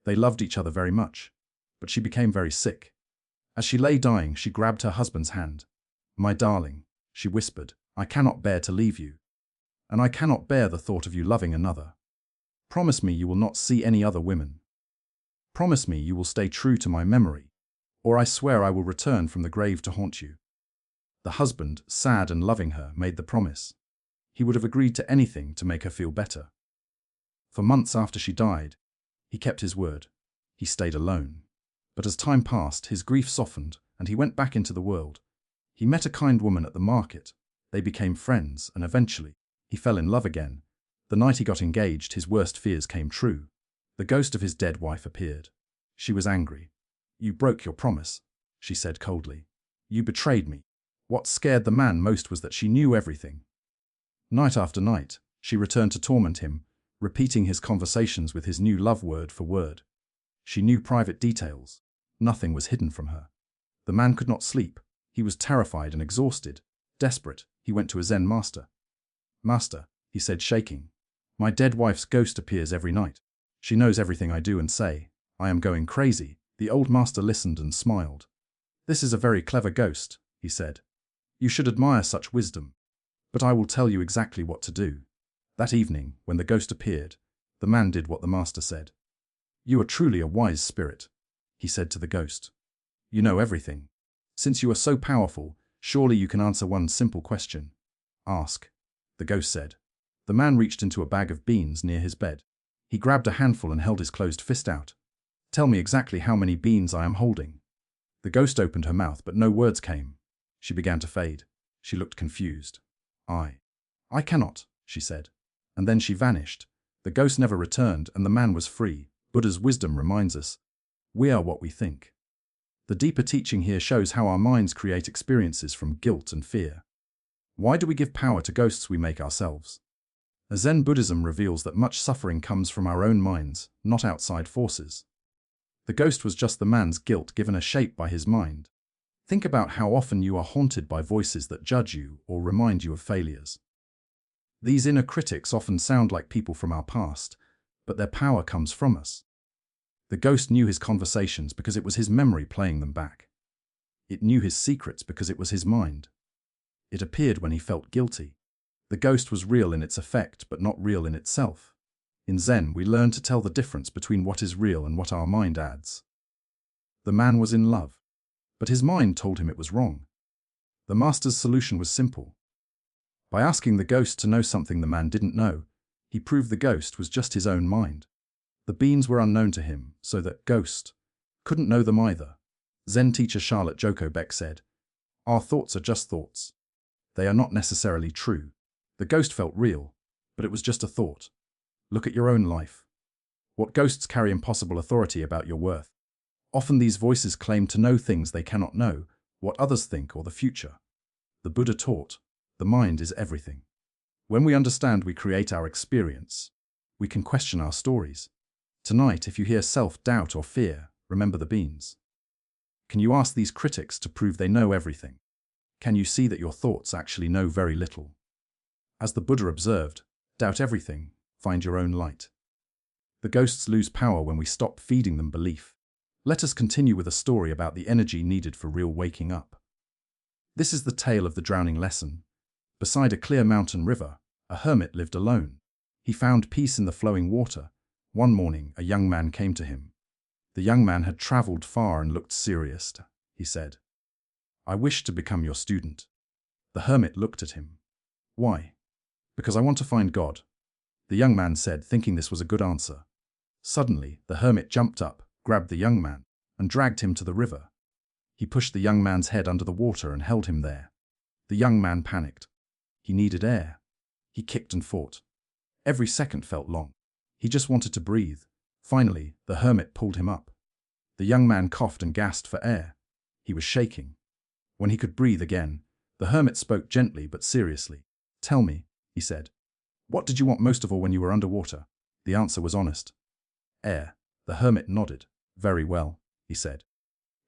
They loved each other very much, but she became very sick. As she lay dying, she grabbed her husband's hand. "My darling," she whispered, "I cannot bear to leave you. And I cannot bear the thought of you loving another. Promise me you will not see any other women. Promise me you will stay true to my memory, or I swear I will return from the grave to haunt you." The husband, sad and loving her, made the promise. He would have agreed to anything to make her feel better. For months after she died, he kept his word. He stayed alone. But as time passed, his grief softened, and he went back into the world. He met a kind woman at the market. They became friends, and eventually, he fell in love again. The night he got engaged, his worst fears came true. The ghost of his dead wife appeared. She was angry. "You broke your promise," she said coldly. "You betrayed me." What scared the man most was that she knew everything. Night after night, she returned to torment him, repeating his conversations with his new love word for word. She knew private details. Nothing was hidden from her. The man could not sleep. He was terrified and exhausted. Desperate, he went to a Zen master. "Master," he said, shaking, "my dead wife's ghost appears every night. She knows everything I do and say. I am going crazy." The old master listened and smiled. "This is a very clever ghost," he said. "You should admire such wisdom. But I will tell you exactly what to do." That evening, when the ghost appeared, the man did what the master said. "You are truly a wise spirit," he said to the ghost. "You know everything. Since you are so powerful, surely you can answer one simple question." "Ask," the ghost said. The man reached into a bag of beans near his bed. He grabbed a handful and held his closed fist out. "Tell me exactly how many beans I am holding." The ghost opened her mouth, but no words came. She began to fade. She looked confused. I cannot," she said. And then she vanished. The ghost never returned, and the man was free. Buddha's wisdom reminds us, we are what we think. The deeper teaching here shows how our minds create experiences from guilt and fear. Why do we give power to ghosts we make ourselves? Zen Buddhism reveals that much suffering comes from our own minds, not outside forces. The ghost was just the man's guilt given a shape by his mind. Think about how often you are haunted by voices that judge you or remind you of failures. These inner critics often sound like people from our past, but their power comes from us. The ghost knew his conversations because it was his memory playing them back. It knew his secrets because it was his mind. It appeared when he felt guilty. The ghost was real in its effect, but not real in itself. In Zen, we learn to tell the difference between what is real and what our mind adds. The man was in love, but his mind told him it was wrong. The master's solution was simple. By asking the ghost to know something the man didn't know, he proved the ghost was just his own mind. The beans were unknown to him, so that ghost couldn't know them either. Zen teacher Charlotte Joko Beck said, "Our thoughts are just thoughts. They are not necessarily true." The ghost felt real, but it was just a thought. Look at your own life. What ghosts carry impossible authority about your worth? Often these voices claim to know things they cannot know, what others think or the future. The Buddha taught, the mind is everything. When we understand we create our experience, we can question our stories. Tonight, if you hear self-doubt or fear, remember the beans. Can you ask these critics to prove they know everything? Can you see that your thoughts actually know very little? As the Buddha observed, doubt everything, find your own light. The ghosts lose power when we stop feeding them belief. Let us continue with a story about the energy needed for real waking up. This is the tale of the drowning lesson. Beside a clear mountain river, a hermit lived alone. He found peace in the flowing water. One morning, a young man came to him. The young man had traveled far and looked serious. He said, "I wish to become your student." The hermit looked at him. "Why?" "Because I want to find God," the young man said, thinking this was a good answer. Suddenly, the hermit jumped up, grabbed the young man, and dragged him to the river. He pushed the young man's head under the water and held him there. The young man panicked. He needed air. He kicked and fought. Every second felt long. He just wanted to breathe. Finally, the hermit pulled him up. The young man coughed and gasped for air. He was shaking. When he could breathe again, the hermit spoke gently but seriously. "Tell me," he said, "what did you want most of all when you were underwater?" The answer was honest. "Air." The hermit nodded. "Very well," he said.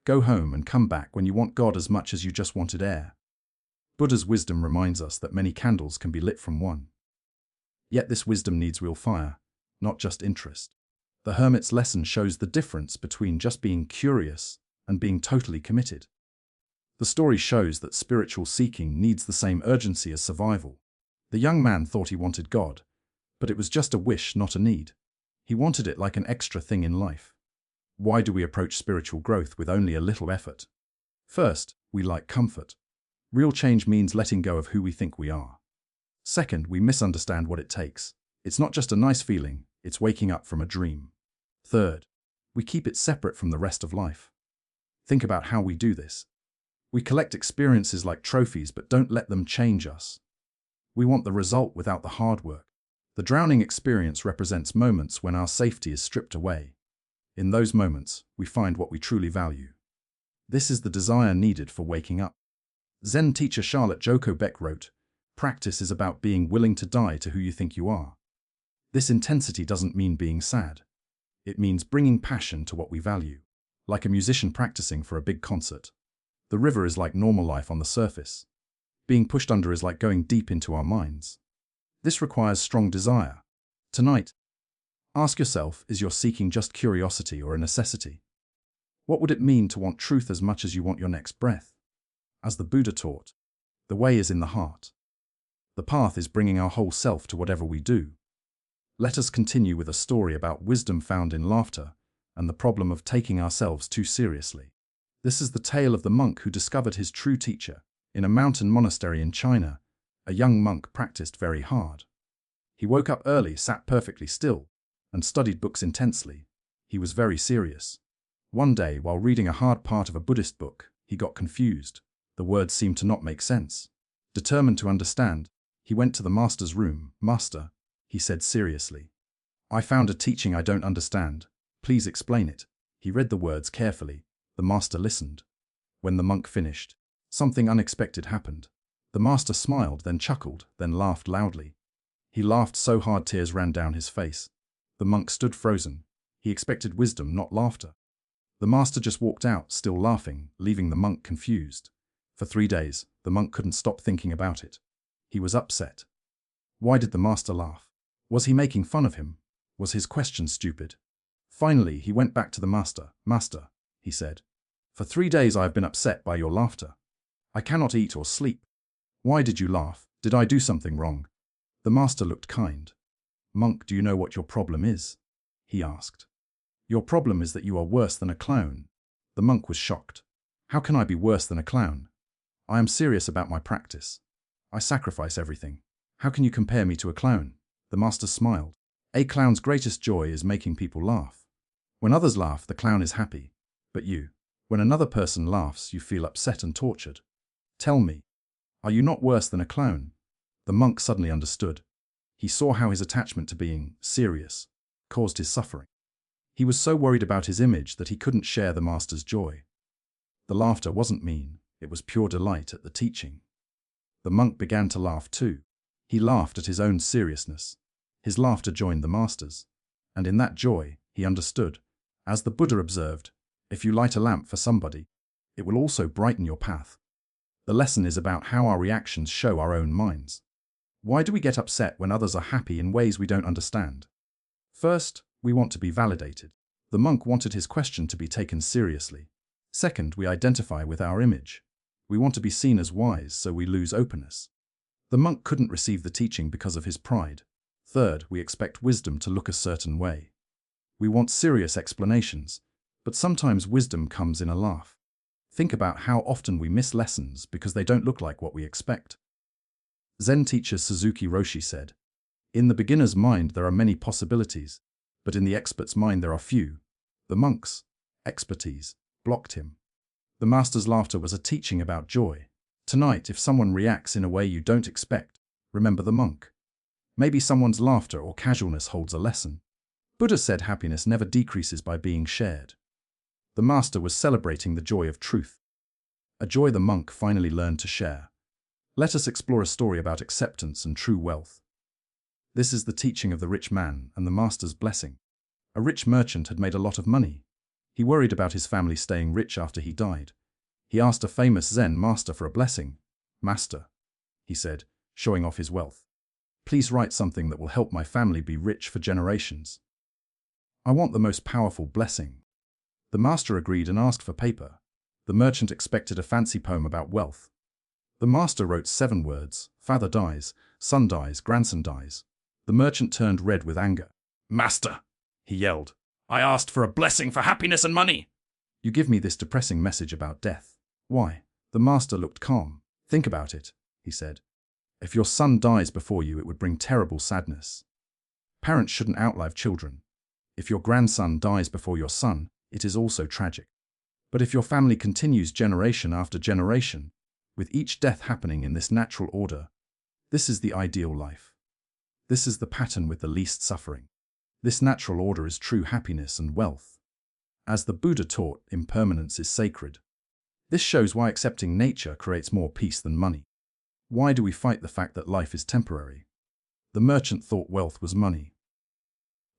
"Go home and come back when you want God as much as you just wanted air." Buddha's wisdom reminds us that many candles can be lit from one. Yet this wisdom needs real fire, not just interest. The hermit's lesson shows the difference between just being curious and being totally committed. The story shows that spiritual seeking needs the same urgency as survival. The young man thought he wanted God, but it was just a wish, not a need. He wanted it like an extra thing in life. Why do we approach spiritual growth with only a little effort? First, we like comfort. Real change means letting go of who we think we are. Second, we misunderstand what it takes. It's not just a nice feeling, it's waking up from a dream. Third, we keep it separate from the rest of life. Think about how we do this. We collect experiences like trophies but don't let them change us. We want the result without the hard work. The drowning experience represents moments when our safety is stripped away. In those moments, we find what we truly value. This is the desire needed for waking up. Zen teacher Charlotte Joko Beck wrote, "Practice is about being willing to die to who you think you are." This intensity doesn't mean being sad. It means bringing passion to what we value. Like a musician practicing for a big concert. The river is like normal life on the surface. Being pushed under is like going deep into our minds. This requires strong desire. Tonight, ask yourself, is your seeking just curiosity or a necessity? What would it mean to want truth as much as you want your next breath? As the Buddha taught, the way is in the heart. The path is bringing our whole self to whatever we do. Let us continue with a story about wisdom found in laughter and the problem of taking ourselves too seriously. This is the tale of the monk who discovered his true teacher. In a mountain monastery in China, a young monk practiced very hard. He woke up early, sat perfectly still, and studied books intensely. He was very serious. One day, while reading a hard part of a Buddhist book, he got confused. The words seemed to not make sense. Determined to understand, he went to the master's room. "Master," he said seriously, "I found a teaching I don't understand. Please explain it." He read the words carefully. The master listened. When the monk finished, something unexpected happened. The master smiled, then chuckled, then laughed loudly. He laughed so hard tears ran down his face. The monk stood frozen. He expected wisdom, not laughter. The master just walked out, still laughing, leaving the monk confused. For 3 days, the monk couldn't stop thinking about it. He was upset. Why did the master laugh? Was he making fun of him? Was his question stupid? Finally, he went back to the master. "Master," he said, "for 3 days I have been upset by your laughter. I cannot eat or sleep. Why did you laugh? Did I do something wrong?" The master looked kind. "Monk, do you know what your problem is?" he asked. "Your problem is that you are worse than a clown." The monk was shocked. "How can I be worse than a clown? I am serious about my practice. I sacrifice everything. How can you compare me to a clown?" The master smiled. "A clown's greatest joy is making people laugh. When others laugh, the clown is happy. But you, when another person laughs, you feel upset and tortured. Tell me, are you not worse than a clown? The monk suddenly understood. He saw how his attachment to being serious caused his suffering. He was so worried about his image that he couldn't share the master's joy. The laughter wasn't mean, it was pure delight at the teaching. The monk began to laugh too. He laughed at his own seriousness. His laughter joined the master's. And in that joy, he understood, as the Buddha observed, if you light a lamp for somebody, it will also brighten your path. The lesson is about how our reactions show our own minds. Why do we get upset when others are happy in ways we don't understand? First, we want to be validated. The monk wanted his question to be taken seriously. Second, we identify with our image. We want to be seen as wise, so we lose openness. The monk couldn't receive the teaching because of his pride. Third, we expect wisdom to look a certain way. We want serious explanations, but sometimes wisdom comes in a laugh. Think about how often we miss lessons because they don't look like what we expect. Zen teacher Suzuki Roshi said, "In the beginner's mind there are many possibilities, but in the expert's mind there are few." The monk's expertise blocked him. The master's laughter was a teaching about joy. Tonight, if someone reacts in a way you don't expect, remember the monk. Maybe someone's laughter or casualness holds a lesson. Buddha said happiness never decreases by being shared. The master was celebrating the joy of truth, a joy the monk finally learned to share. Let us explore a story about acceptance and true wealth. This is the teaching of the rich man and the master's blessing. A rich merchant had made a lot of money. He worried about his family staying rich after he died. He asked a famous Zen master for a blessing. "Master," he said, showing off his wealth, "please write something that will help my family be rich for generations. I want the most powerful blessing." The master agreed and asked for paper. The merchant expected a fancy poem about wealth. The master wrote 7 words: "Father dies, son dies, grandson dies." The merchant turned red with anger. "Master," he yelled, "I asked for a blessing for happiness and money. You give me this depressing message about death. Why?" The master looked calm. "Think about it," he said. "If your son dies before you, it would bring terrible sadness. Parents shouldn't outlive children. If your grandson dies before your son, it is also tragic. But if your family continues generation after generation, with each death happening in this natural order, this is the ideal life. This is the pattern with the least suffering. This natural order is true happiness and wealth. As the Buddha taught, impermanence is sacred. This shows why accepting nature creates more peace than money. Why do we fight the fact that life is temporary? The merchant thought wealth was money.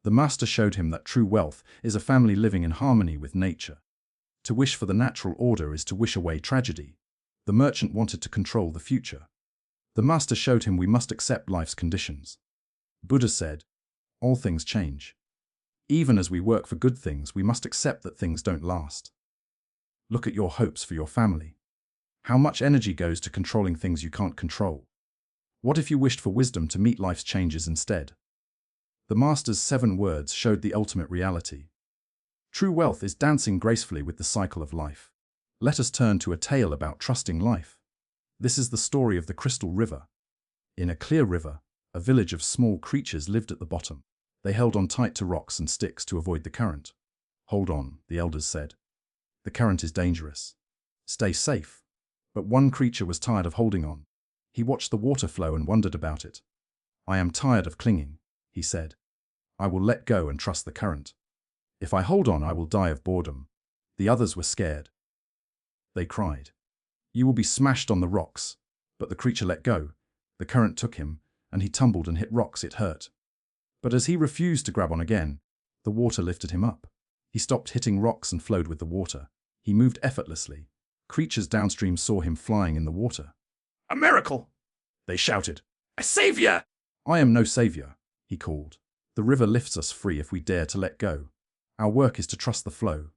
The master showed him that true wealth is a family living in harmony with nature. To wish for the natural order is to wish away tragedy. The merchant wanted to control the future. The master showed him we must accept life's conditions. Buddha said, "All things change. Even as we work for good things, we must accept that things don't last. Look at your hopes for your family. How much energy goes to controlling things you can't control? What if you wished for wisdom to meet life's changes instead?" The master's 7 words showed the ultimate reality. True wealth is dancing gracefully with the cycle of life. Let us turn to a tale about trusting life. This is the story of the Crystal River. In a clear river, a village of small creatures lived at the bottom. They held on tight to rocks and sticks to avoid the current. "Hold on," the elders said. "The current is dangerous. Stay safe." But one creature was tired of holding on. He watched the water flow and wondered about it. "I am tired of clinging," he said. "I will let go and trust the current. If I hold on, I will die of boredom." The others were scared. They cried, "You will be smashed on the rocks." But the creature let go. The current took him, and he tumbled and hit rocks. It hurt. But as he refused to grab on again, the water lifted him up. He stopped hitting rocks and flowed with the water. He moved effortlessly. Creatures downstream saw him flying in the water. "A miracle!" they shouted. "A savior!" "I am no savior," he called. "The river lifts us free if we dare to let go. Our work is to trust the flow."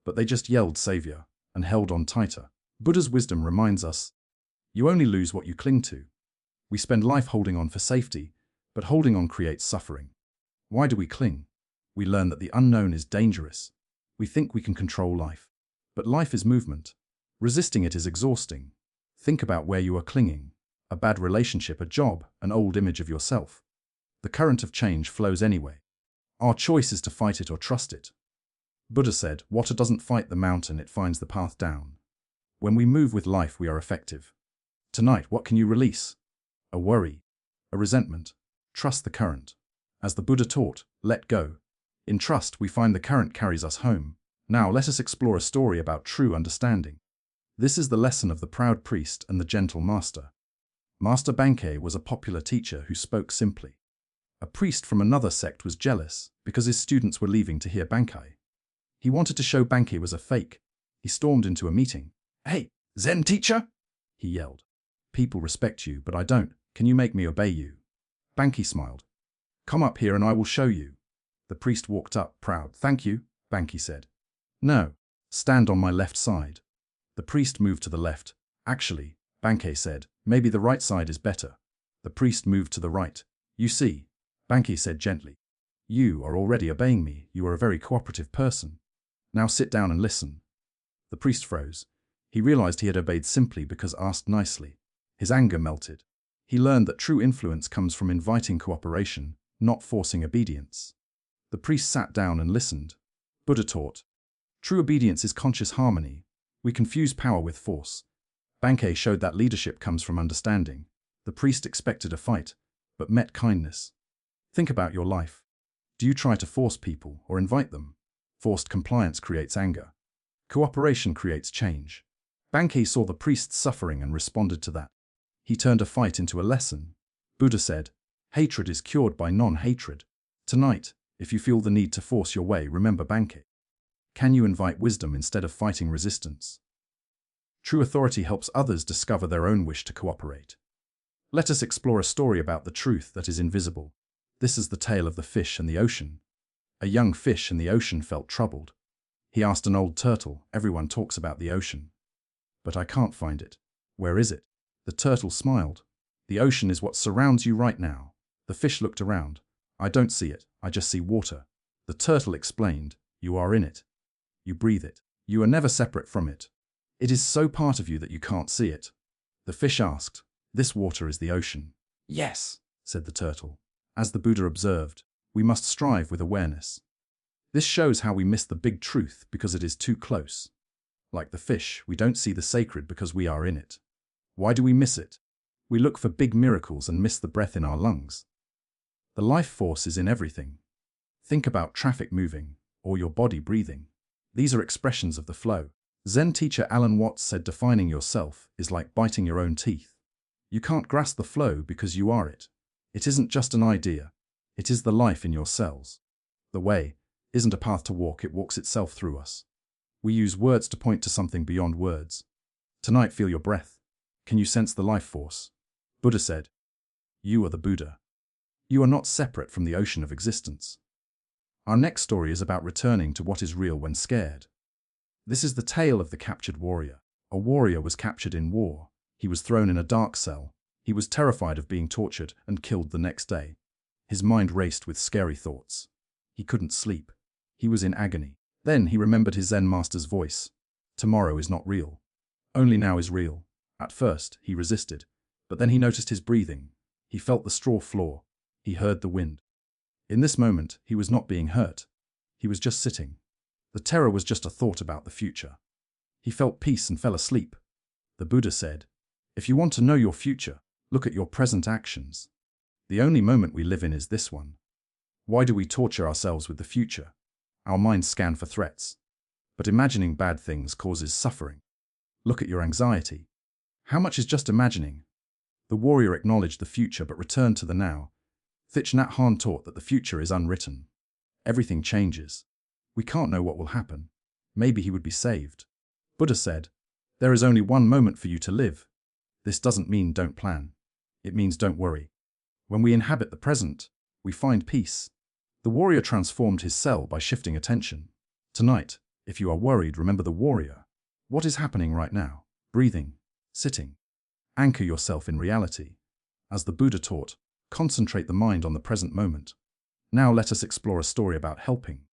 But they just yelled savior and held on tighter. Buddha's wisdom reminds us, you only lose what you cling to. We spend life holding on for safety, but holding on creates suffering. Why do we cling? We learn that the unknown is dangerous. We think we can control life. But life is movement. Resisting it is exhausting. Think about where you are clinging. A bad relationship, a job, an old image of yourself. The current of change flows anyway. Our choice is to fight it or trust it. Buddha said, water doesn't fight the mountain, it finds the path down. When we move with life, we are effective. Tonight, what can you release? A worry, a resentment. Trust the current. As the Buddha taught, let go. In trust, we find the current carries us home. Now let us explore a story about true understanding. This is the lesson of the proud priest and the gentle master. Master Bankei was a popular teacher who spoke simply. A priest from another sect was jealous because his students were leaving to hear Bankei. He wanted to show Bankei was a fake. He stormed into a meeting. "Hey, Zen teacher!" he yelled. "People respect you, but I don't. Can you make me obey you?" Bankei smiled. "Come up here and I will show you." The priest walked up, proud. "Thank you," Bankei said. "No, stand on my left side." The priest moved to the left. "Actually," Bankei said, "maybe the right side is better." The priest moved to the right. "You see," Bankei said gently, "you are already obeying me. You are a very cooperative person. Now sit down and listen." The priest froze. He realized he had obeyed simply because asked nicely. His anger melted. He learned that true influence comes from inviting cooperation, not forcing obedience. The priest sat down and listened. Buddha taught, true obedience is conscious harmony. We confuse power with force. Bankei showed that leadership comes from understanding. The priest expected a fight, but met kindness. Think about your life. Do you try to force people or invite them? Forced compliance creates anger. Cooperation creates change. Bankei saw the priest's suffering and responded to that. He turned a fight into a lesson. Buddha said, hatred is cured by non-hatred. Tonight, if you feel the need to force your way, remember Bankei. Can you invite wisdom instead of fighting resistance? True authority helps others discover their own wish to cooperate. Let us explore a story about the truth that is invisible. This is the tale of the fish and the ocean. A young fish in the ocean felt troubled. He asked an old turtle, "Everyone talks about the ocean, but I can't find it. Where is it?" The turtle smiled. "The ocean is what surrounds you right now." The fish looked around. "I don't see it, I just see water." The turtle explained, "You are in it. You breathe it. You are never separate from it. It is so part of you that you can't see it." The fish asked, "This water is the ocean?" "Yes," said the turtle. As the Buddha observed, we must strive with awareness. This shows how we miss the big truth because it is too close. Like the fish, we don't see the sacred because we are in it. Why do we miss it? We look for big miracles and miss the breath in our lungs. The life force is in everything. Think about traffic moving or your body breathing. These are expressions of the flow. Zen teacher Alan Watts said defining yourself is like biting your own teeth. You can't grasp the flow because you are it. It isn't just an idea. It is the life in your cells. The way isn't a path to walk, it walks itself through us. We use words to point to something beyond words. Tonight, feel your breath. Can you sense the life force? Buddha said, "You are the Buddha. You are not separate from the ocean of existence." Our next story is about returning to what is real when scared. This is the tale of the captured warrior. A warrior was captured in war. He was thrown in a dark cell. He was terrified of being tortured and killed the next day. His mind raced with scary thoughts. He couldn't sleep. He was in agony. Then he remembered his Zen master's voice. Tomorrow is not real. Only now is real. At first, he resisted, but then he noticed his breathing. He felt the straw floor. He heard the wind. In this moment, he was not being hurt. He was just sitting. The terror was just a thought about the future. He felt peace and fell asleep. The Buddha said, "If you want to know your future, look at your present actions. The only moment we live in is this one." Why do we torture ourselves with the future? Our minds scan for threats. But imagining bad things causes suffering. Look at your anxiety. How much is just imagining? The warrior acknowledged the future but returned to the now. Thich Nhat Hanh taught that the future is unwritten. Everything changes. We can't know what will happen. Maybe he would be saved. Buddha said, "There is only one moment for you to live." This doesn't mean don't plan. It means don't worry. When we inhabit the present, we find peace. The warrior transformed his cell by shifting attention. Tonight, if you are worried, remember the warrior. What is happening right now? Breathing, sitting. Anchor yourself in reality. As the Buddha taught, concentrate the mind on the present moment. Now let us explore a story about helping.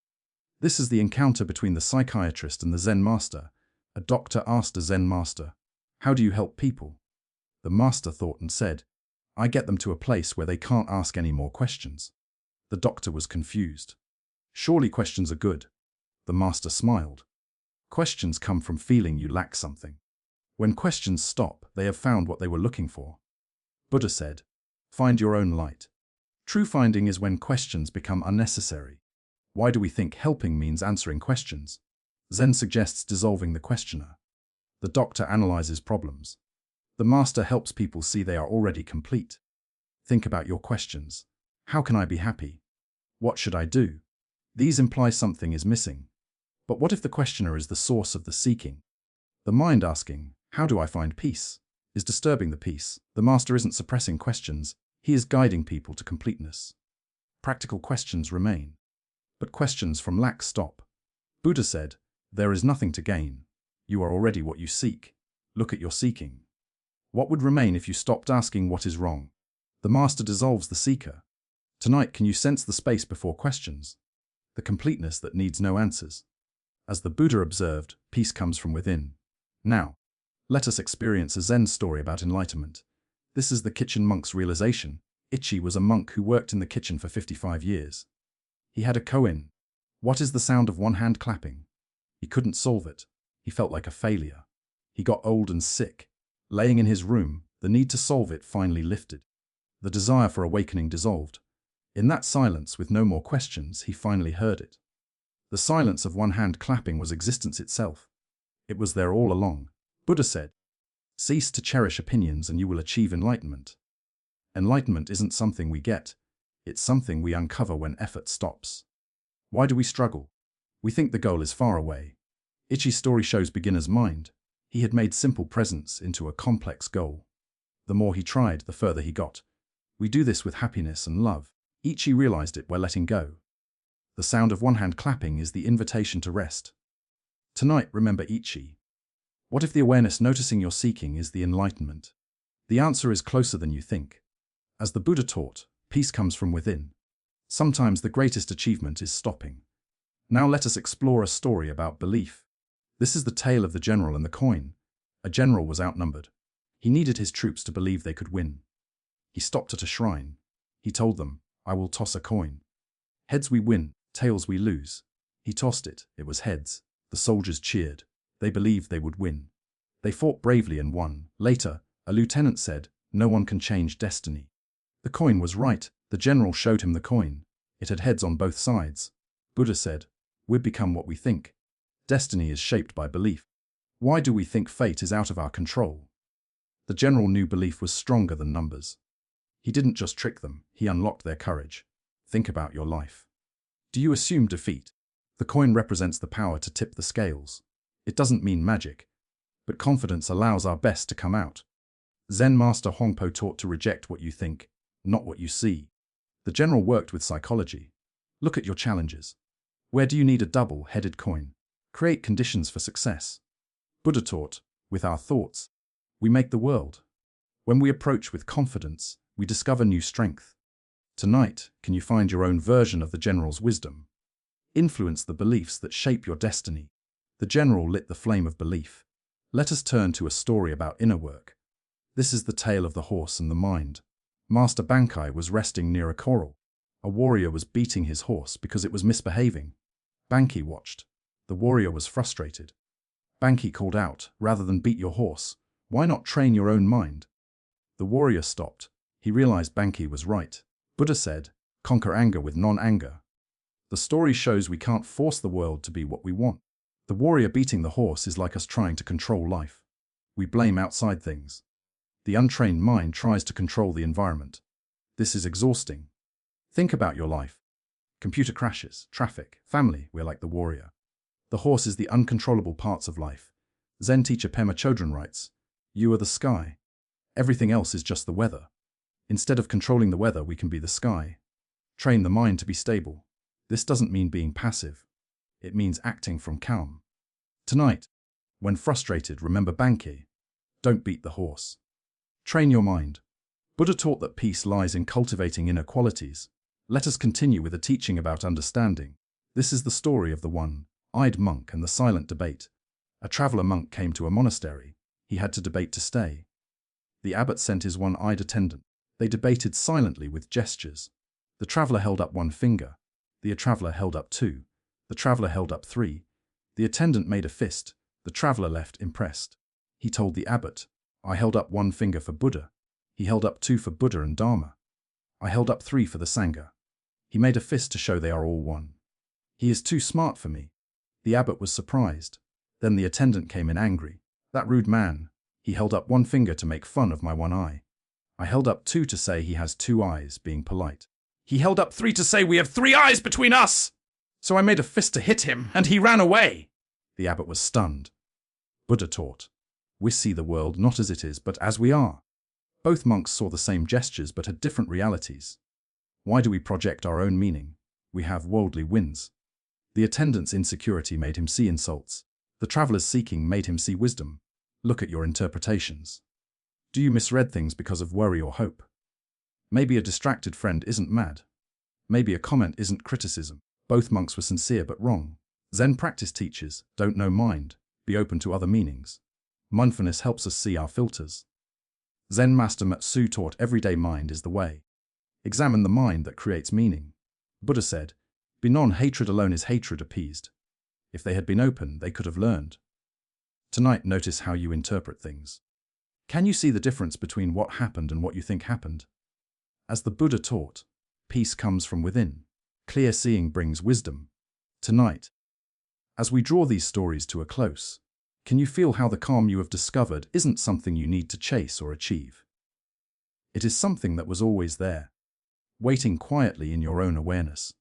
This is the encounter between the psychiatrist and the Zen master. A doctor asked a Zen master, "How do you help people?" The master thought and said, "I get them to a place where they can't ask any more questions." The doctor was confused. Surely questions are good. The master smiled. Questions come from feeling you lack something. When questions stop, they have found what they were looking for. Buddha said, "Find your own light." True finding is when questions become unnecessary. Why do we think helping means answering questions? Zen suggests dissolving the questioner. The doctor analyzes problems. The master helps people see they are already complete. Think about your questions. How can I be happy? What should I do? These imply something is missing. But what if the questioner is the source of the seeking? The mind asking, "How do I find peace?" is disturbing the peace. The master isn't suppressing questions, he is guiding people to completeness. Practical questions remain. But questions from lack stop. Buddha said, "There is nothing to gain. You are already what you seek. Look at your seeking." What would remain if you stopped asking what is wrong? The master dissolves the seeker. Tonight, can you sense the space before questions? The completeness that needs no answers. As the Buddha observed, peace comes from within. Now, let us experience a Zen story about enlightenment. This is the kitchen monk's realization. Ichi was a monk who worked in the kitchen for 55 years. He had a koan. What is the sound of one hand clapping? He couldn't solve it. He felt like a failure. He got old and sick. Laying in his room, the need to solve it finally lifted. The desire for awakening dissolved. In that silence, with no more questions, he finally heard it. The silence of one hand clapping was existence itself. It was there all along. Buddha said, "Cease to cherish opinions and you will achieve enlightenment." Enlightenment isn't something we get. It's something we uncover when effort stops. Why do we struggle? We think the goal is far away. Ichi's story shows beginner's mind. He had made simple presence into a complex goal. The more he tried, the further he got. We do this with happiness and love. Ichi realized it while letting go. The sound of one hand clapping is the invitation to rest. Tonight, remember Ichi. What if the awareness noticing your seeking is the enlightenment? The answer is closer than you think. As the Buddha taught, peace comes from within. Sometimes the greatest achievement is stopping. Now let us explore a story about belief. This is the tale of the general and the coin. A general was outnumbered. He needed his troops to believe they could win. He stopped at a shrine. He told them, "I will toss a coin. Heads we win, tails we lose." He tossed it. It was heads. The soldiers cheered. They believed they would win. They fought bravely and won. Later, a lieutenant said, "No one can change destiny." The coin was right. The general showed him the coin. It had heads on both sides. Buddha said, "We become what we think. Destiny is shaped by belief." Why do we think fate is out of our control? The general knew belief was stronger than numbers. He didn't just trick them, he unlocked their courage. Think about your life. Do you assume defeat? The coin represents the power to tip the scales. It doesn't mean magic, but confidence allows our best to come out. Zen master Hongpo taught to reject what you think, not what you see. The general worked with psychology. Look at your challenges. Where do you need a double-headed coin? Create conditions for success. Buddha taught, with our thoughts, we make the world. When we approach with confidence, we discover new strength. Tonight, can you find your own version of the general's wisdom? Influence the beliefs that shape your destiny. The general lit the flame of belief. Let us turn to a story about inner work. This is the tale of the horse and the mind. Master Bankai was resting near a corral. A warrior was beating his horse because it was misbehaving. Banki watched. The warrior was frustrated. Banki called out, "Rather than beat your horse, why not train your own mind?" The warrior stopped. He realized Banki was right. Buddha said, "Conquer anger with non-anger." The story shows we can't force the world to be what we want. The warrior beating the horse is like us trying to control life. We blame outside things. The untrained mind tries to control the environment. This is exhausting. Think about your life. Computer crashes, traffic, family, we're like the warrior. The horse is the uncontrollable parts of life. Zen teacher Pema Chodron writes, "You are the sky. Everything else is just the weather. Instead of controlling the weather, we can be the sky. Train the mind to be stable." This doesn't mean being passive. It means acting from calm. Tonight, when frustrated, remember Banki. Don't beat the horse. Train your mind. Buddha taught that peace lies in cultivating inner qualities. Let us continue with a teaching about understanding. This is the story of the one-eyed monk and the silent debate. A traveler monk came to a monastery. He had to debate to stay. The abbot sent his one-eyed attendant. They debated silently with gestures. The traveler held up one finger. The traveler held up two. The traveler held up 3. The attendant made a fist. The traveler left impressed. He told the abbot, I held up 1 finger for Buddha. He held up 2 for Buddha and Dharma. I held up 3 for the Sangha. He made a fist to show they are all one. He is too smart for me. The abbot was surprised. Then the attendant came in angry. That rude man. He held up 1 finger to make fun of my 1 eye. I held up 2 to say he has 2 eyes, being polite. He held up 3 to say we have 3 eyes between us! So I made a fist to hit him, and he ran away. The abbot was stunned. Buddha taught, we see the world not as it is, but as we are. Both monks saw the same gestures but had different realities. Why do we project our own meaning? We have worldly winds. The attendant's insecurity made him see insults. The traveler's seeking made him see wisdom. Look at your interpretations. Do you misread things because of worry or hope? Maybe a distracted friend isn't mad. Maybe a comment isn't criticism. Both monks were sincere but wrong. Zen practice teaches, don't know mind, be open to other meanings. Mindfulness helps us see our filters. Zen master Matsu taught everyday mind is the way. Examine the mind that creates meaning. Buddha said, be non-hatred alone is hatred appeased. If they had been open, they could have learned. Tonight, notice how you interpret things. Can you see the difference between what happened and what you think happened? As the Buddha taught, peace comes from within. Clear seeing brings wisdom. Tonight, as we draw these stories to a close, can you feel how the calm you have discovered isn't something you need to chase or achieve? It is something that was always there, waiting quietly in your own awareness.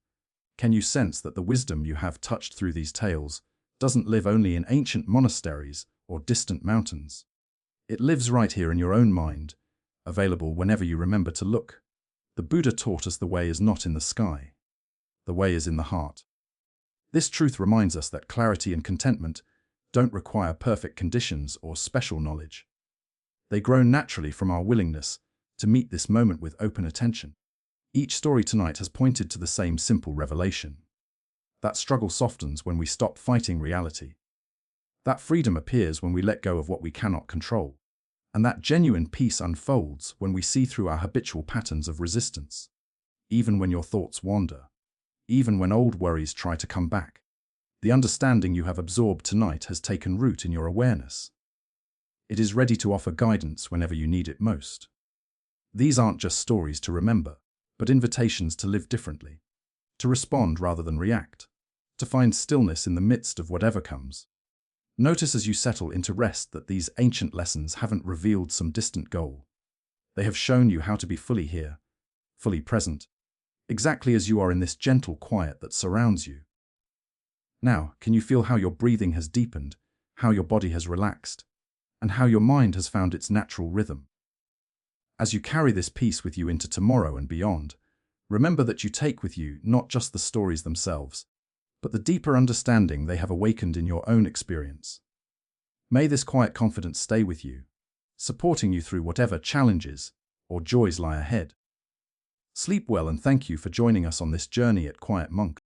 Can you sense that the wisdom you have touched through these tales doesn't live only in ancient monasteries or distant mountains? It lives right here in your own mind, available whenever you remember to look. The Buddha taught us the way is not in the sky. The way is in the heart. This truth reminds us that clarity and contentment don't require perfect conditions or special knowledge. They grow naturally from our willingness to meet this moment with open attention. Each story tonight has pointed to the same simple revelation. That struggle softens when we stop fighting reality. That freedom appears when we let go of what we cannot control. And that genuine peace unfolds when we see through our habitual patterns of resistance. Even when your thoughts wander, even when old worries try to come back, the understanding you have absorbed tonight has taken root in your awareness. It is ready to offer guidance whenever you need it most. These aren't just stories to remember, but invitations to live differently, to respond rather than react, to find stillness in the midst of whatever comes. Notice as you settle into rest that these ancient lessons haven't revealed some distant goal. They have shown you how to be fully here, fully present, exactly as you are in this gentle quiet that surrounds you. Now, can you feel how your breathing has deepened, how your body has relaxed, and how your mind has found its natural rhythm? As you carry this peace with you into tomorrow and beyond, remember that you take with you not just the stories themselves, but the deeper understanding they have awakened in your own experience. May this quiet confidence stay with you, supporting you through whatever challenges or joys lie ahead. Sleep well and thank you for joining us on this journey at Quiet Monk.